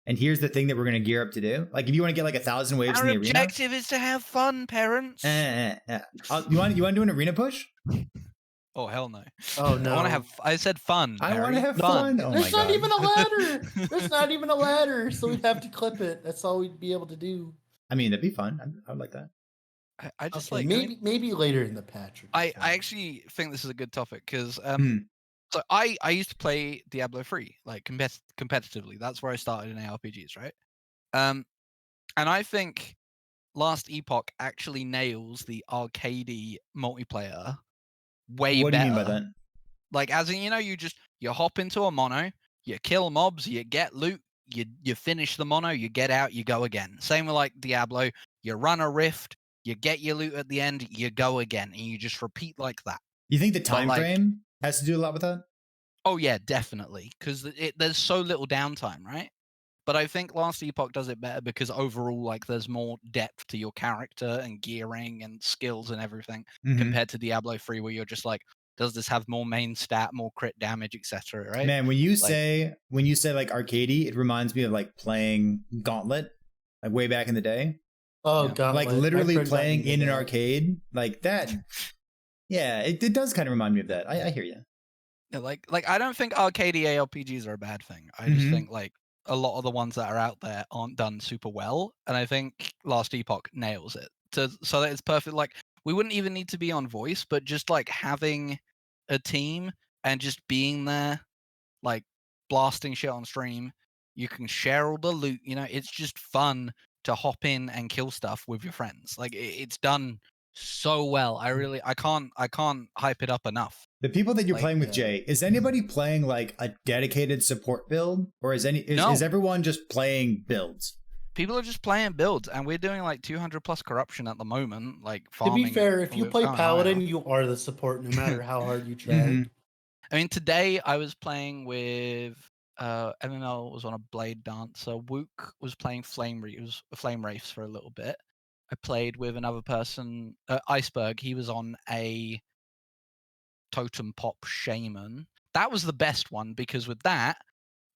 and here's the thing that we're gonna gear up to do." Like, if you want to get like 1,000 waves Our in the arena. objective is to have fun, parents. You want to do an arena push? Oh hell no! Oh no! I want to have. I said fun. I want to Perry. have fun. Oh There's my not god. even a ladder. There's not even a ladder, so we'd have to clip it. That's all we'd be able to do. I mean, that'd be fun. I'd like that. I just Okay, like. I mean, maybe later in the patch. I actually think this is a good topic because Hmm. so I used to play Diablo 3 like competitively. That's where I started in ARPGs, right? And I think Last Epoch actually nails the arcadey multiplayer way What do better. you mean by that? Like, as in, you hop into a mono, you kill mobs, you get loot, you finish the mono, you get out, you go again. Same with like Diablo, you run a rift, you get your loot at the end, you go again, and you just repeat like that. You think the time like- frame has to do a lot with that? Oh yeah, definitely, because there's so little downtime, right? But I think Last Epoch does it better because overall, like, there's more depth to your character and gearing and skills and everything Mhm. compared to Diablo 3, where you're just like, does this have more main stat, more crit damage, etc. Right? Man, when you say like arcadey, it reminds me of like playing Gauntlet, like way back in the day. Oh Yeah. god! Like literally playing in an arcade like that. Yeah, it does kind of remind me of that. I hear you. Yeah, like I don't think arcadey ARPGs are a bad thing. I just Mhm. think like a lot of the ones that are out there aren't done super well, and I think Last Epoch nails it so that it's perfect. Like, we wouldn't even need to be on voice, but just like having a team and just being there, like blasting shit on stream. You can share all the loot. It's just fun to hop in and kill stuff with your friends. Like, it's done so well. I can't hype it up enough. The people that you're Like, playing with, Jay, is anybody playing like a dedicated support build, or is No. everyone just playing builds? People are just playing builds, and we're doing like 200 plus corruption at the moment. Like, To farming. be fair, if you we're play going Paladin, higher. you are the support, no matter how hard you try. Mhm. I mean, today I was playing with MML was on a blade dancer. Wook was playing flame wraiths for a little bit. I played with another person, Iceberg. He was on a totem pop shaman. That was the best one because with that,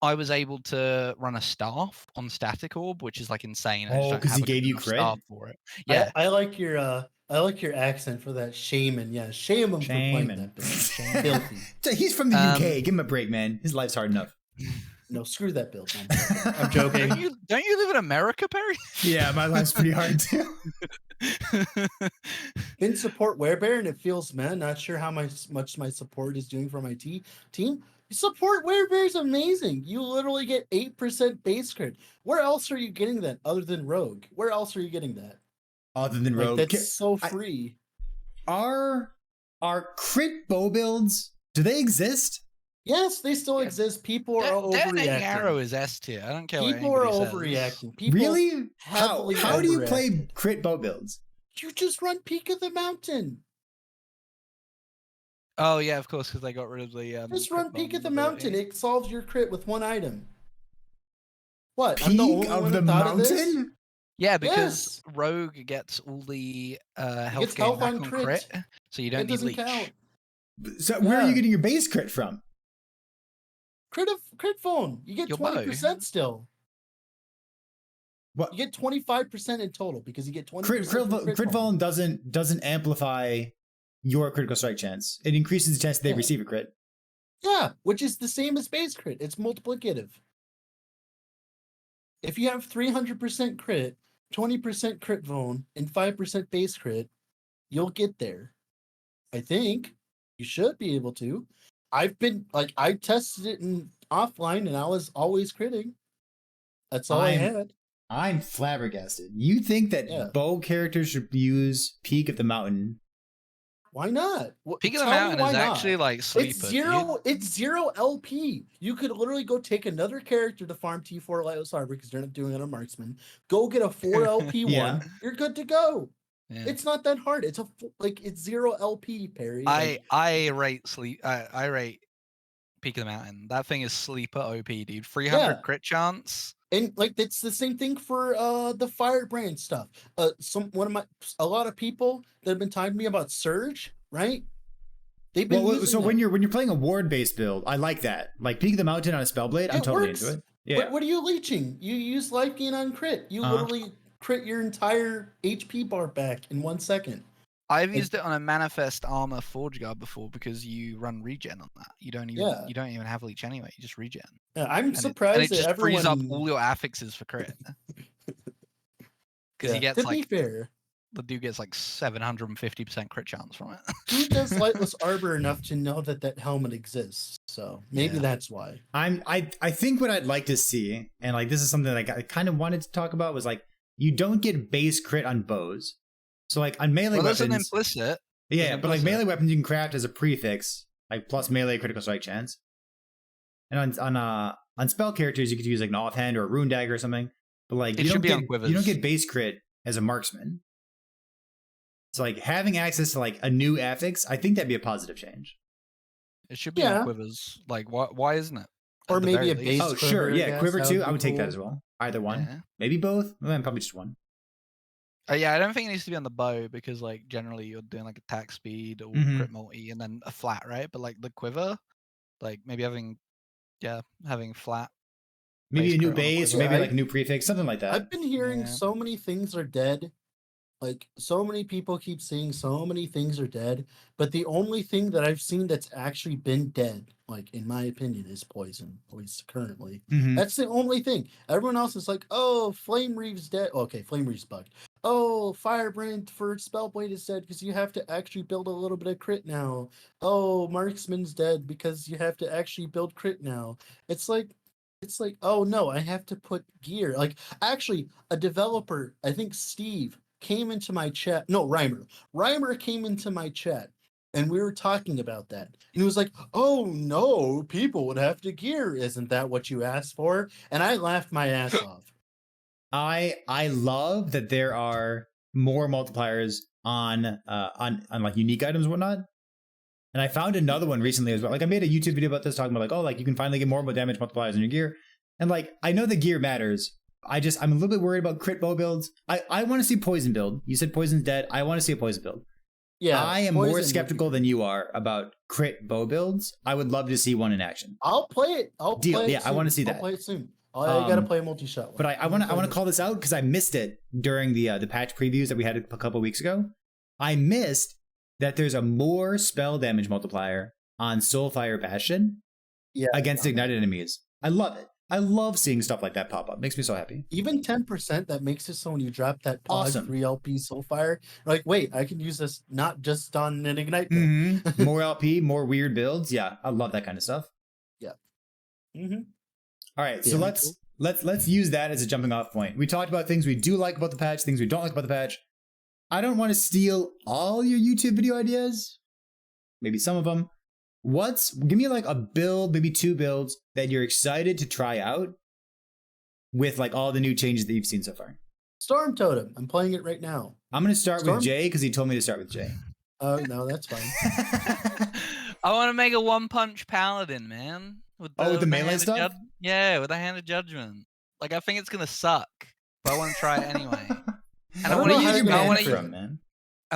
I was able to run a staff on static orb, which is like insane. I just Oh, don't 'cause have he a good gave you enough crit? staff for it. Yeah, I like your accent for that shaman. Yeah, shame him for playing that build. Filthy. He's from the UK. Give him a break, man. His life's hard enough. No, screw that build. I'm joking. don't you live in America, Perry? Yeah, my life's pretty hard too. Been support Werebear and it feels not sure how much my support is doing for my team. Support Werebear is amazing. You literally get 8% base crit. Where else are you getting that other than Rogue? Where else are you getting that? Other than Like, Rogue, that's so free. Are crit bow builds? Do they exist? Yes, they still exist. People are Detonating arrow overreacting. is S tier. I don't care. People what are anybody says. overreacting. People Really? heavily How do you play overreacted. crit bow builds? You just run Peak of the Mountain. Oh yeah, of course, because they got rid of the. Just crit run Peak of the vulnerability. Mountain. It solves your crit with one item. What? I'm the Peak only of one the that thought of this? mountain? Yeah, because Rogue gets all the health gets gain health back on on crit. crit, so you don't It need doesn't leech. count. So where are Yeah. you getting your base crit from? Crit phone. You get Your bow. 20% still. What? You get 25% in total because you get 20%. Crit volume doesn't amplify your critical strike chance. It increases the chance that they Yeah. receive a crit. Yeah, which is the same as base crit. It's multiplicative. If you have 300% crit, 20% crit vuln, and 5% base crit, you'll get there. I think you should be able to. I've been like, I tested it in offline and I was always critting. That's all I had. I'm flabbergasted. You think that Yeah. bow characters should use Peak of the Mountain? Why not? Peak of the Tell me Mountain why is not. actually like sleeper. It's zero LP. You could literally go take another character to farm T4 Lighthouse Harbor because you're not doing it on Marksman. Go get a 4 LP Yeah. one. You're good to go. Yeah. It's not that hard. It's it's zero LP, Perry. I rate I rate Peak of the Mountain. That thing is sleeper OP, dude. 300 crit chance. And like it's the same thing for the Firebrand stuff. A lot of people that have been talking to me about Surge, right? They've been using when you're playing a ward based build, I like that. Like Peak of the Mountain on a Spellblade, I'm totally into it. Yeah. What are you leeching? You use life gain on crit. You literally crit your entire HP bar back in 1 second. I've used it on a Manifest Armor Forge Guard before because you run regen on that. You don't even have leech anyway. You just regen. Yeah, I'm surprised it just that everyone frees up all your affixes for crit. Because he gets to be fair, the dude gets like 750% crit chance from it. Who does Lightless Arbor enough to know that helmet exists? So maybe that's why. I think what I'd like to see, and like this is something like I kind of wanted to talk about, was like you don't get base crit on bows. So like on melee weapons, there's an implicit. Yeah, but like melee weapons you can craft as a prefix, like plus melee critical strike chance. And on spell characters you could use like an offhand or a rune dagger or something. But like you don't get base crit as a marksman. So like having access to like a new affix, I think that'd be a positive change. It should be on quivers. Like why isn't it? Or maybe a base. Oh sure, yeah, quiver too. I would take that as well. Either one, maybe both. Probably just one. Yeah, I don't think it needs to be on the bow because like generally you're doing like attack speed or crit multi and then a flat, right? But like the quiver, like maybe having flat. Maybe a new base, or maybe like a new prefix, something like that. I've been hearing so many things are dead. Like so many people keep saying so many things are dead, but the only thing that I've seen that's actually been dead, like in my opinion, is poison, at least currently. That's the only thing. Everyone else is like, oh, Flame Reeve's dead. Okay, Flame Reeve's bugged. Oh, Firebrand for Spellblade is dead because you have to actually build a little bit of crit now. Oh, Marksman's dead because you have to actually build crit now. It's like, oh no, I have to put gear. Like actually, a developer, I think Steve, came into my chat. No, Reimer came into my chat and we were talking about that. And he was like, oh no, people would have to gear. Isn't that what you asked for? And I laughed my ass off. I love that there are more multipliers on like unique items and whatnot. And I found another one recently as well. Like I made a YouTube video about this talking about like, oh, like you can finally get more damage multipliers in your gear. And like I know the gear matters. I'm a little bit worried about crit bow builds. I want to see poison build. You said poison's dead. I want to see a poison build. Yeah, I am more skeptical than you are about crit bow builds. I would love to see one in action. I'll play it. Play it. I want to see that. I'll play it soon. I gotta play a multi-shot one. But I want to call this out because I missed it during the patch previews that we had a couple weeks ago. I missed that there's a more spell damage multiplier on Soulfire Bastion against ignited enemies. I love it. I love seeing stuff like that pop up. Makes me so happy. Even 10%, that makes it so when you drop that pod 3 LP Soulfire, like, wait, I can use this not just on an ignite build. More LP, more weird builds. Yeah, I love that kind of stuff. Yeah. All right, so let's use that as a jumping off point. We talked about things we do like about the patch, things we don't like about the patch. I don't want to steal all your YouTube video ideas. Maybe some of them. Give me like a build, maybe 2 builds that you're excited to try out with like all the new changes that you've seen so far. Storm Totem. I'm playing it right now. I'm going to start with Jay because he told me to start with Jay. Oh, no, that's fine. I want to make a one-punch paladin, man. With the melee stuff? Yeah, with a Hand of Judgment. Like, I think it's going to suck, but I want to try it anyway. And I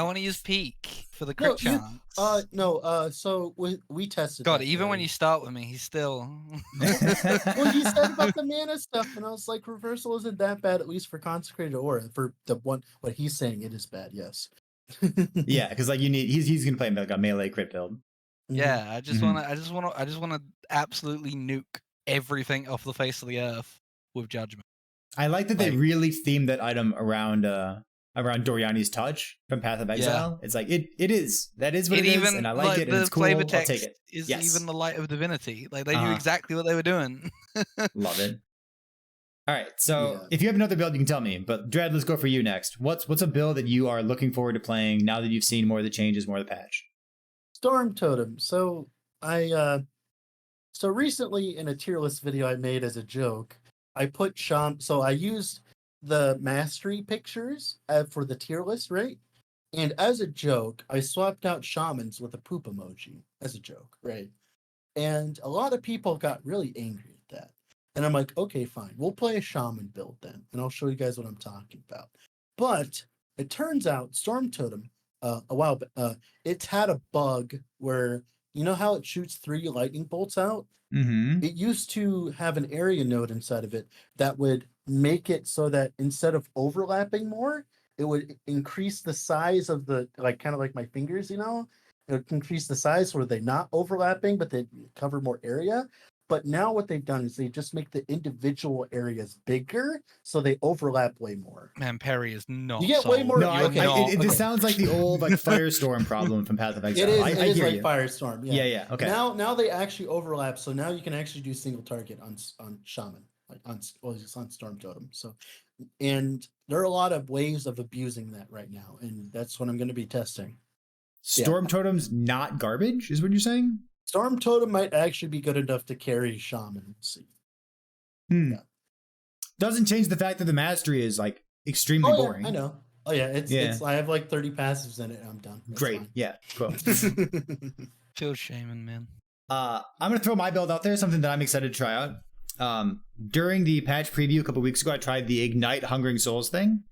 want to use Peak for the crit chance. So we tested. God, even when you start with me, he's still. Well, you said about the mana stuff, and I was like, reversal isn't that bad, at least for consecrated aura. For the one, what he's saying, it is bad. Yes. Yeah, because like he's gonna play like a melee crit build. Yeah, I just Mhm. wanna absolutely nuke everything off the face of the earth with judgment. I like that they Like, really themed that item around Doriani's touch from Path of yeah. Exile. It's like that is what it is, even and I like it, and the it's flavor cool. I'll take text it. is Yes. even the light of divinity. Like they knew Uh-huh. exactly what they were doing. Love it. All right, so Yeah. if you have another build, you can tell me. But Dread, let's go for you next. What's a build that you are looking forward to playing now that you've seen more of the changes, more of the patch? Storm Totem. So so recently in a tier list video I made as a joke, I put so I used the mastery pictures for the tier list, right? And as a joke, I swapped out shamans with a poop emoji as a joke, right? And a lot of people got really angry at that. And I'm like, okay, fine. We'll play a shaman build then. And I'll show you guys what I'm talking about. But it turns out Storm Totem, it's had a bug where, you know how it shoots 3 lightning bolts out? Mm-hmm. It used to have an area node inside of it that would make it so that instead of overlapping more, it would increase the size of the, like, kind of like my fingers, you know? It would increase the size where they're not overlapping, but they cover more area. But now what they've done is they just make the individual areas bigger, so they overlap way more. Man, Perry is not. You get way sold. more- No, You're not. it okay. sounds like the old like Firestorm problem from Path of Exile. It is hear like you. Firestorm. Yeah. Yeah, okay. Now they actually overlap, so now you can actually do single target on Shaman, like it's on Storm Totem. So, and there are a lot of ways of abusing that right now, and that's what I'm going to be testing. Storm Totem's not garbage, is what you're saying? Storm Totem might actually be good enough to carry Shaman. We'll see. Hmm. Yeah. Doesn't change the fact that the mastery is like extremely boring. I know. Oh yeah, it's I have like 30 passives in it. And I'm done. It's Great. fine. Yeah. Cool. Field shaming, man. I'm gonna throw my build out there, something that I'm excited to try out. During the patch preview a couple weeks ago, I tried the Ignite Hungering Souls thing,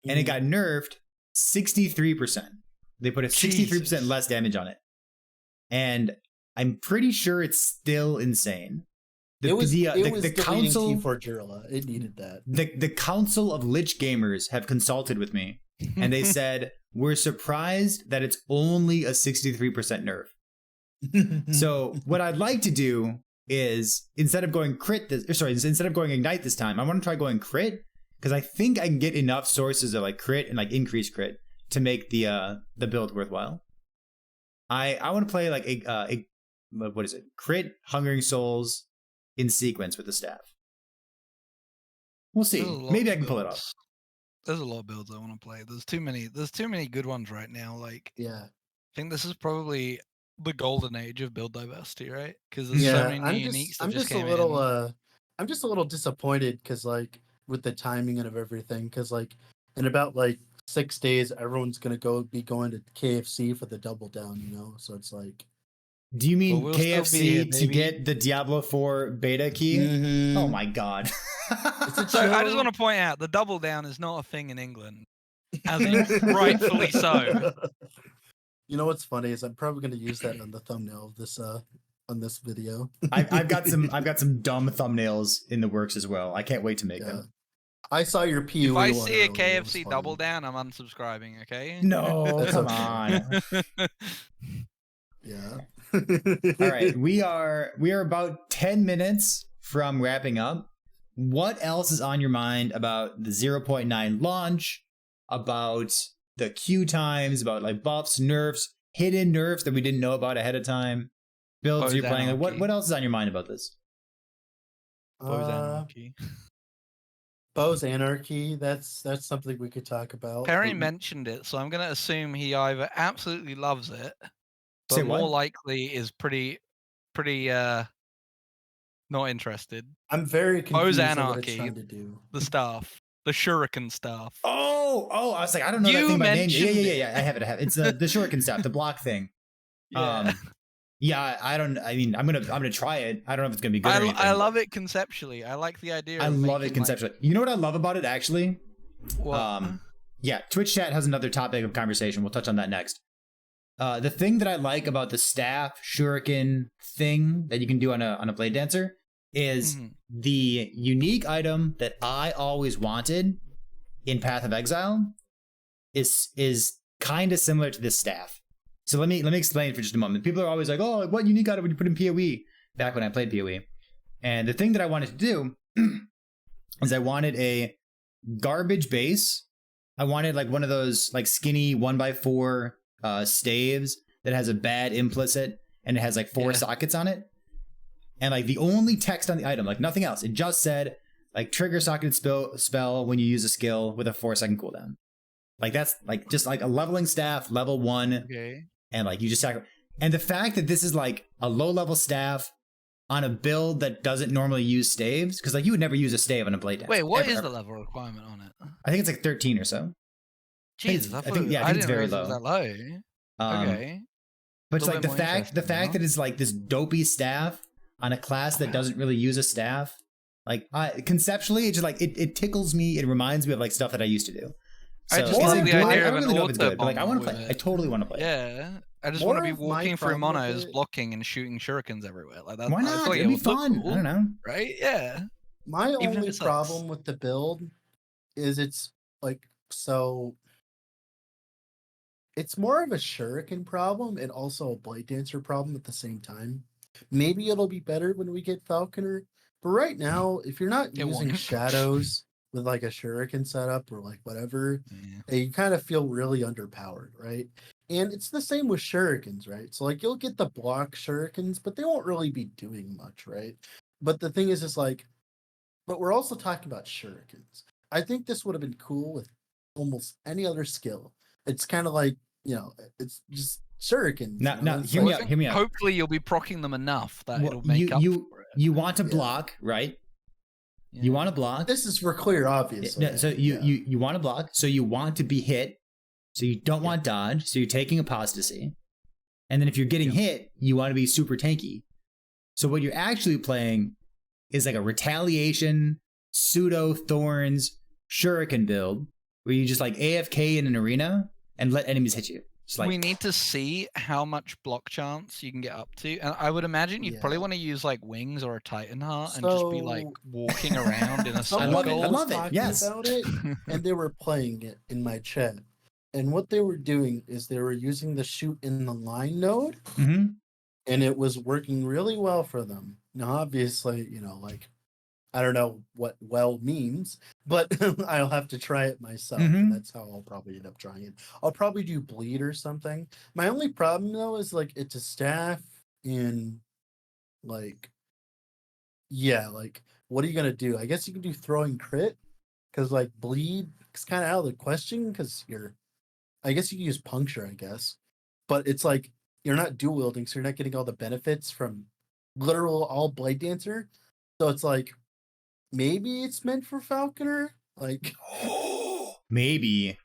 and it got nerfed 63%. They put a 63% less damage on it, and I'm pretty sure it's still insane. It was the council council for Jirla. It needed that. The council of Lich gamers have consulted with me, and they said we're surprised that it's only a 63% nerf. So what I'd like to do is instead of going Ignite this time, I want to try going crit, because I think I can get enough sources of like crit and like increased crit to make the build worthwhile. I want to play like what is it? Crit Hungering Souls in sequence with the staff. We'll see. Maybe I can pull it off. There's a lot of builds I want to play. There's too many good ones right now. Like, Yeah. I think this is probably the golden age of build diversity, right? Because there's so many uniques that just came in. I'm just a little disappointed because like with the timing of everything, because like in about like 6 days everyone's gonna be going to KFC for the double down, you know? So it's like, do you mean we'll KFC to get the Diablo 4 beta key? mm-hmm. Oh my god. So I just want to point out the double down is not a thing in England, as in rightfully so. You know what's funny is I'm probably going to use that on the thumbnail of this on this video. I've got some dumb thumbnails in the works as well. I can't wait to make them. I saw your PUE. If I see a KFC double down, I'm unsubscribing. Okay? No, That's come okay. on. Yeah. All right, we are about 10 minutes from wrapping up. What else is on your mind about the 0.9 launch? About the queue times? About like buffs, nerfs, hidden nerfs that we didn't know about ahead of time? Builds you're playing. What else is on your mind about this? Bo's Anarchy. Bo's Anarchy. That's something we could talk about. Perry mentioned it, so I'm gonna assume he either absolutely loves it, but more likely is pretty not interested. I'm very confused. Bo's Anarchy, what it's trying to do. the staff, the shuriken staff. Oh! I was like, I don't know that thing by name. Yeah. I have it. It's the shuriken staff, the block thing. Yeah. I'm gonna try it. I don't know if it's gonna be good or anything. I love it conceptually. I like the idea. I love it conceptually. You know what I love about it actually? What? Yeah, Twitch chat has another topic of conversation. We'll touch on that next. The thing that I like about the staff shuriken thing that you can do on a blade dancer is the unique item that I always wanted in Path of Exile is kind of similar to this staff. So let me explain for just a moment. People are always like, "Oh, what unique item would you put in PoE?" Back when I played PoE, and the thing that I wanted to do is I wanted a garbage base. I wanted like one of those like skinny 1x4 staves that has a bad implicit and it has like 4 sockets on it. And like the only text on the item, like nothing else. It just said like trigger socketed spell when you use a skill with a 4-second cooldown. Like that's like just like a leveling staff, level 1. Okay. And like you just and the fact that this is like a low level staff on a build that doesn't normally use staves, because like you would never use a stave on a blade dance. Wait, what is the level requirement on it? I think it's like 13 or so. Jesus, I think it's very realize it was low. that low. Okay. But it's like the more fact interesting, that it's like this dopey staff on a class that doesn't really use a staff. Like conceptually, it just like it tickles me. It reminds me of like stuff that I used to do. I So just is love it the good? idea I of don't an really know if it's good, but like I auto want to bomb play. with I it. totally want to play. Yeah. I just More want to be of my walking through problem with monos, it- blocking and shooting shurikens everywhere. Like that. Why I not? feel like It'd it be would look fun. cool, I don't know. right? Yeah. My Even if only it sucks. problem with the build is it's like so. It's more of a shuriken problem and also a blade dancer problem at the same time. Maybe it'll be better when we get Falconer, but right now, if you're not It using won't. shadows with like a shuriken setup or like whatever, Yeah. you kind of feel really underpowered, right? And it's the same with shurikens, right? So like you'll get the block shurikens, but they won't really be doing much, right? But the thing is like, but we're also talking about shurikens. I think this would have been cool with almost any other skill. It's kind of like, it's just shurikens. Now, It's hear me like, out. Hear me out. Hopefully, you'll be procking them enough that Well, it'll make up for it. you want to Yeah. block, right? Yeah. You want to block. This is for clear, obviously. No, so you want to block. So you want to be hit. So you don't want dodge. So you're taking apostasy. And then if you're getting hit, you want to be super tanky. So what you're actually playing is like a retaliation, pseudo thorns, shuriken build where you just like AFK in an arena and let enemies hit you. Just like We need to see how much block chance you can get up to, and I would imagine you'd probably Yeah. want to use like wings or a Titan Heart and just be like So- walking around in a Someone love it. circle. I was love it. talking Yes. about it, and they were playing it in my chat. And what they were doing is they were using the shoot in the line node, Mhm. and it was working really well for them. Now, obviously, like I don't know what well means, but I'll have to try it myself. Mhm. And that's how I'll probably end up trying it. I'll probably do bleed or something. My only problem though is like it's a staff in like like what are you gonna do? I guess you can do throwing crit because like bleed is kind of out of the question because I guess you can use puncture, I guess, but it's like you're not dual wielding, so you're not getting all the benefits from literal all blade dancer. So it's like maybe it's meant for Falconer. Like Maybe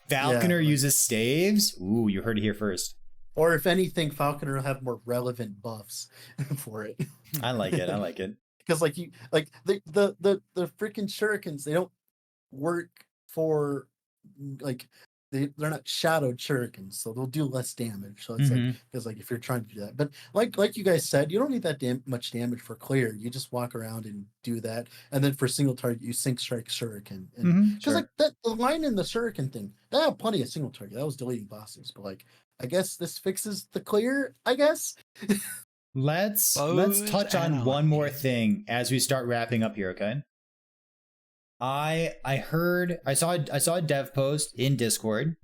Falconer like- uses staves. Ooh, you heard it here first. or if anything, Falconer will have more relevant buffs for it. I like it. I like it. Because like you like the freaking shurikens, they don't work for like they're not shadowed shurikens, so they'll do less damage. So it's like Mhm. because like if you're trying to do that, but like you guys said, you don't need that much damage for clear. You just walk around and do that, and then for single target, you sync strike shuriken. And Mhm, because sure. like that the line in the shuriken thing, that had plenty of single target. That was deleting bosses, but like I guess this fixes the clear. I guess. Let's Bows touch and on one more armies. thing as we start wrapping up here, okay? I saw a dev post in Discord,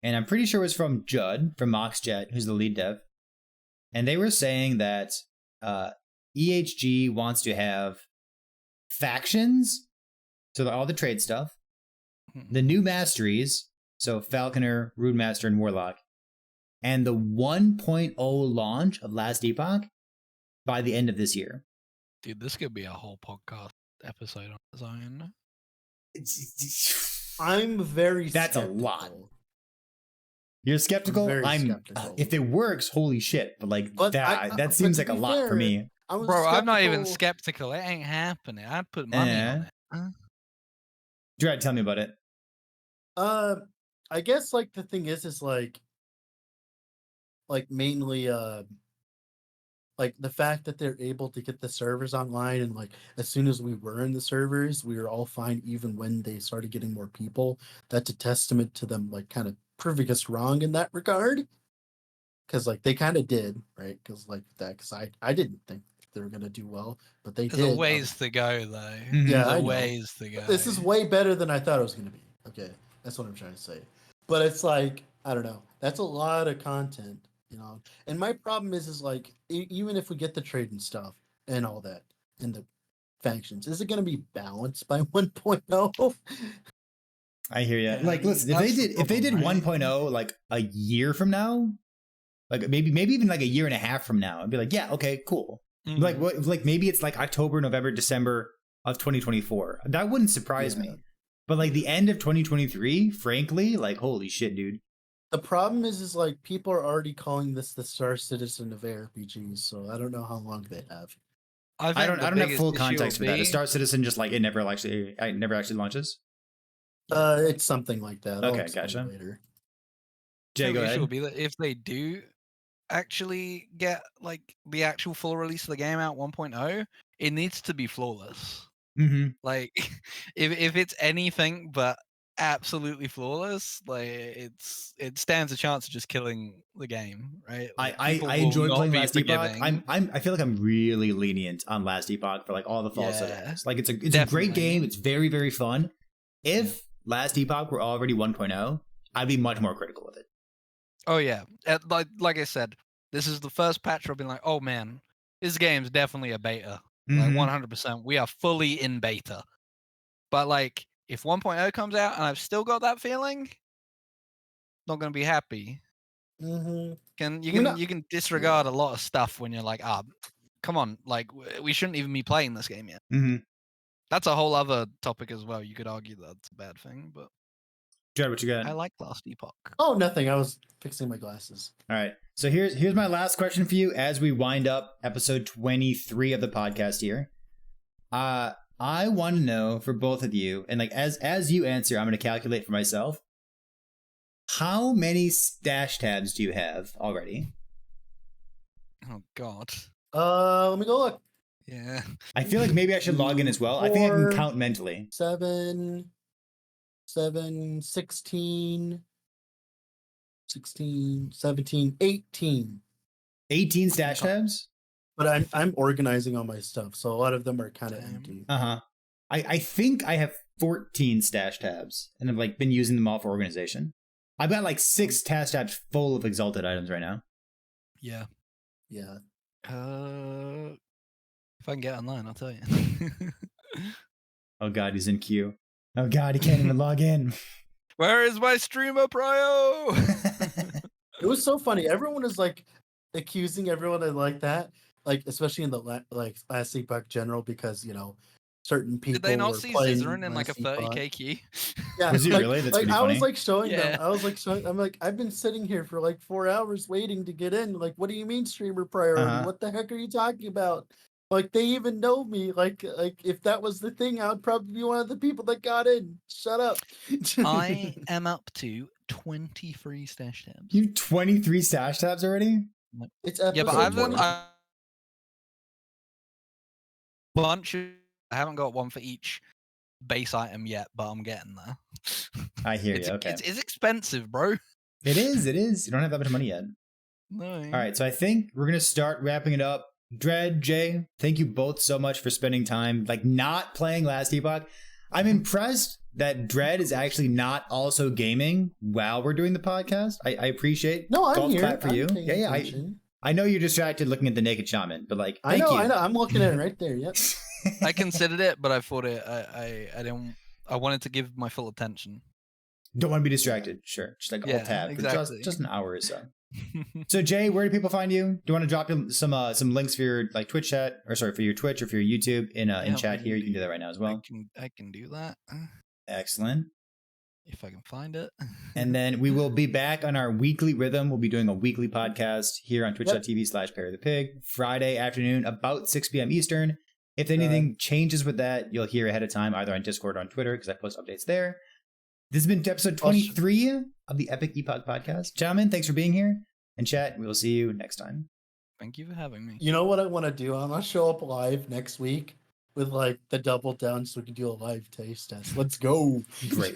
and I'm pretty sure it was from Judd from MoxJet, who's the lead dev. And they were saying that EHG wants to have factions, so all the trade stuff, the new masteries, so Falconer, Rudemaster, and Warlock, and the 1.0 launch of Last Epoch by the end of this year. Dude, this could be a whole podcast episode on its own. I'm very. That's a lot. skeptical. You're skeptical? Very I'm skeptical. if it works, holy shit. But like But that but seems to like a be lot for fair, me. I was Bro, I'm not even skeptical- skeptical. It ain't happening. I'd put money on it. Dread, tell me about it. I guess like the thing is like mainly like the fact that they're able to get the servers online, and like as soon as we were in the servers, we were all fine even when they started getting more people. That's a testament to them like kind of proving us wrong in that regard. because like they kind of did, right? Because like that, because I didn't think they were gonna do well, but they There's a did. ways to go, though. Mhm. Yeah, There's I a know. ways to go. This is way better than I thought it was gonna be. Okay, that's what I'm trying to say. But it's like I don't know. That's a lot of content, you know. And my problem is like even if we get the trade and stuff and all that and the factions, is it gonna be balanced by 1.0? I hear you. Yeah, Like, listen, if that's they the did 1.0 like a year from now, like maybe even like a year and a half from now, I'd be like, yeah, okay, cool. Like Mhm. what? Like maybe it's like October, November, December of 2024. That wouldn't surprise Yeah. me. But like the end of 2023, frankly, like holy shit, dude. The problem is like people are already calling this the Star Citizen of ARPGs, so I don't know how long they have. I I think don't have biggest full issue context will for that. be- Is Star Citizen just like it never actually launches? It's something like that. I'll Okay, explain gotcha. later. I Jay, think go the issue will ahead. be that if they do actually get like the actual full release of the game out 1.0, it needs to be flawless. Mm-hmm. Like if it's anything but absolutely flawless, like it stands a chance of just killing the game, right? Like, people I will enjoyed not playing be Last Epoch. forgiving. I feel like I'm really lenient on Last Epoch for like all the false Yeah, areas. Like it's a great definitely. game. It's very very fun. If Last Epoch were already 1.0, I'd be much more critical of it. Oh yeah, like I said, this is the first patch where I've been like, oh man, this game's definitely a beta. Like Mhm. 100%, we are fully in beta. But like, if 1.0 comes out and I've still got that feeling, not gonna be happy. Mm-hmm. You can disregard a lot of stuff when you're like, ah, come on, like we shouldn't even be playing this game yet. Mm-hmm. That's a whole other topic as well. You could argue that's a bad thing, but Jared, what you got? I like Last Epoch. Oh, nothing. I was fixing my glasses. All right. So here's my last question for you as we wind up episode 23 of the podcast here. I want to know for both of you, and like as you answer, I'm going to calculate for myself. How many stash tabs do you have already? Oh God. Let me go look. Yeah. I feel like maybe I should log in as well. I think I can 4, count mentally. 7, 16, 17, 18. 18 stash tabs? But I'm organizing all my stuff, so a lot of them are kind of Damn. empty. Uh-huh. I think I have 14 stash tabs, and I've like been using them all for organization. I've got like 6 stash tabs full of exalted items right now. Yeah. Yeah. If I can get online, I'll tell you. Oh god, he's in queue. Oh god, he can't even log in. Where is my streamer prio? It was so funny. Everyone is like accusing everyone like that, like especially in the last Epoch general, because you know certain people Did they not were see playing Scissorin in like a Last Epoch. 30k queue? Yeah, Was he like, really? That's like pretty I was funny. like showing Yeah. them. I was like showing. I'm like, I've been sitting here for like 4 hours waiting to get in. Like, what do you mean streamer priority? Uh-huh. What the heck are you talking about? Like they even know me. Like if that was the thing, I would probably be one of the people that got in. Shut up. I am up to 23 stash tabs. You have 23 stash tabs already? It's Yeah, but episode I've done 20. a bunch of. I haven't got one for each base item yet, but I'm getting there. I hear you. Okay. It's expensive, bro. It is. You don't have that much money yet. No. All right, so I think we're gonna start wrapping it up. Dread, Jay, thank you both so much for spending time like not playing Last Epoch. I'm impressed that Dread is actually not also gaming while we're doing the podcast. I appreciate. No, I'm golf here. clap for I'm you. paying Yeah. attention. I know you're distracted looking at the naked shaman, but like, I thank know. you. I'm looking at it right there. Yep. I considered it, but I thought I didn't. I wanted to give my full attention. Don't want to be distracted. Sure, just like Yeah, alt tab exactly. for just an hour or so. So Jay, where do people find you? Do you want to drop some links for your like Twitch chat, or sorry, for your Twitch or for your YouTube in Yeah, chat I here? can You can do that right now as well. I can do that Excellent. if I can find it. And then we will be back on our weekly rhythm. We'll be doing a weekly podcast here on twitch.tv/PerryThePig, Friday afternoon, about 6 p.m. Eastern. If anything changes with that, you'll hear ahead of time, either on Discord or on Twitter, because I post updates there. This has been episode 23 of the Epic Epoch podcast. Gentlemen, thanks for being here. And chat, we will see you next time. Thank you for having me. You know what I want to do? I'm gonna show up live next week with like the double down so we can do a live taste test. Let's go. Great.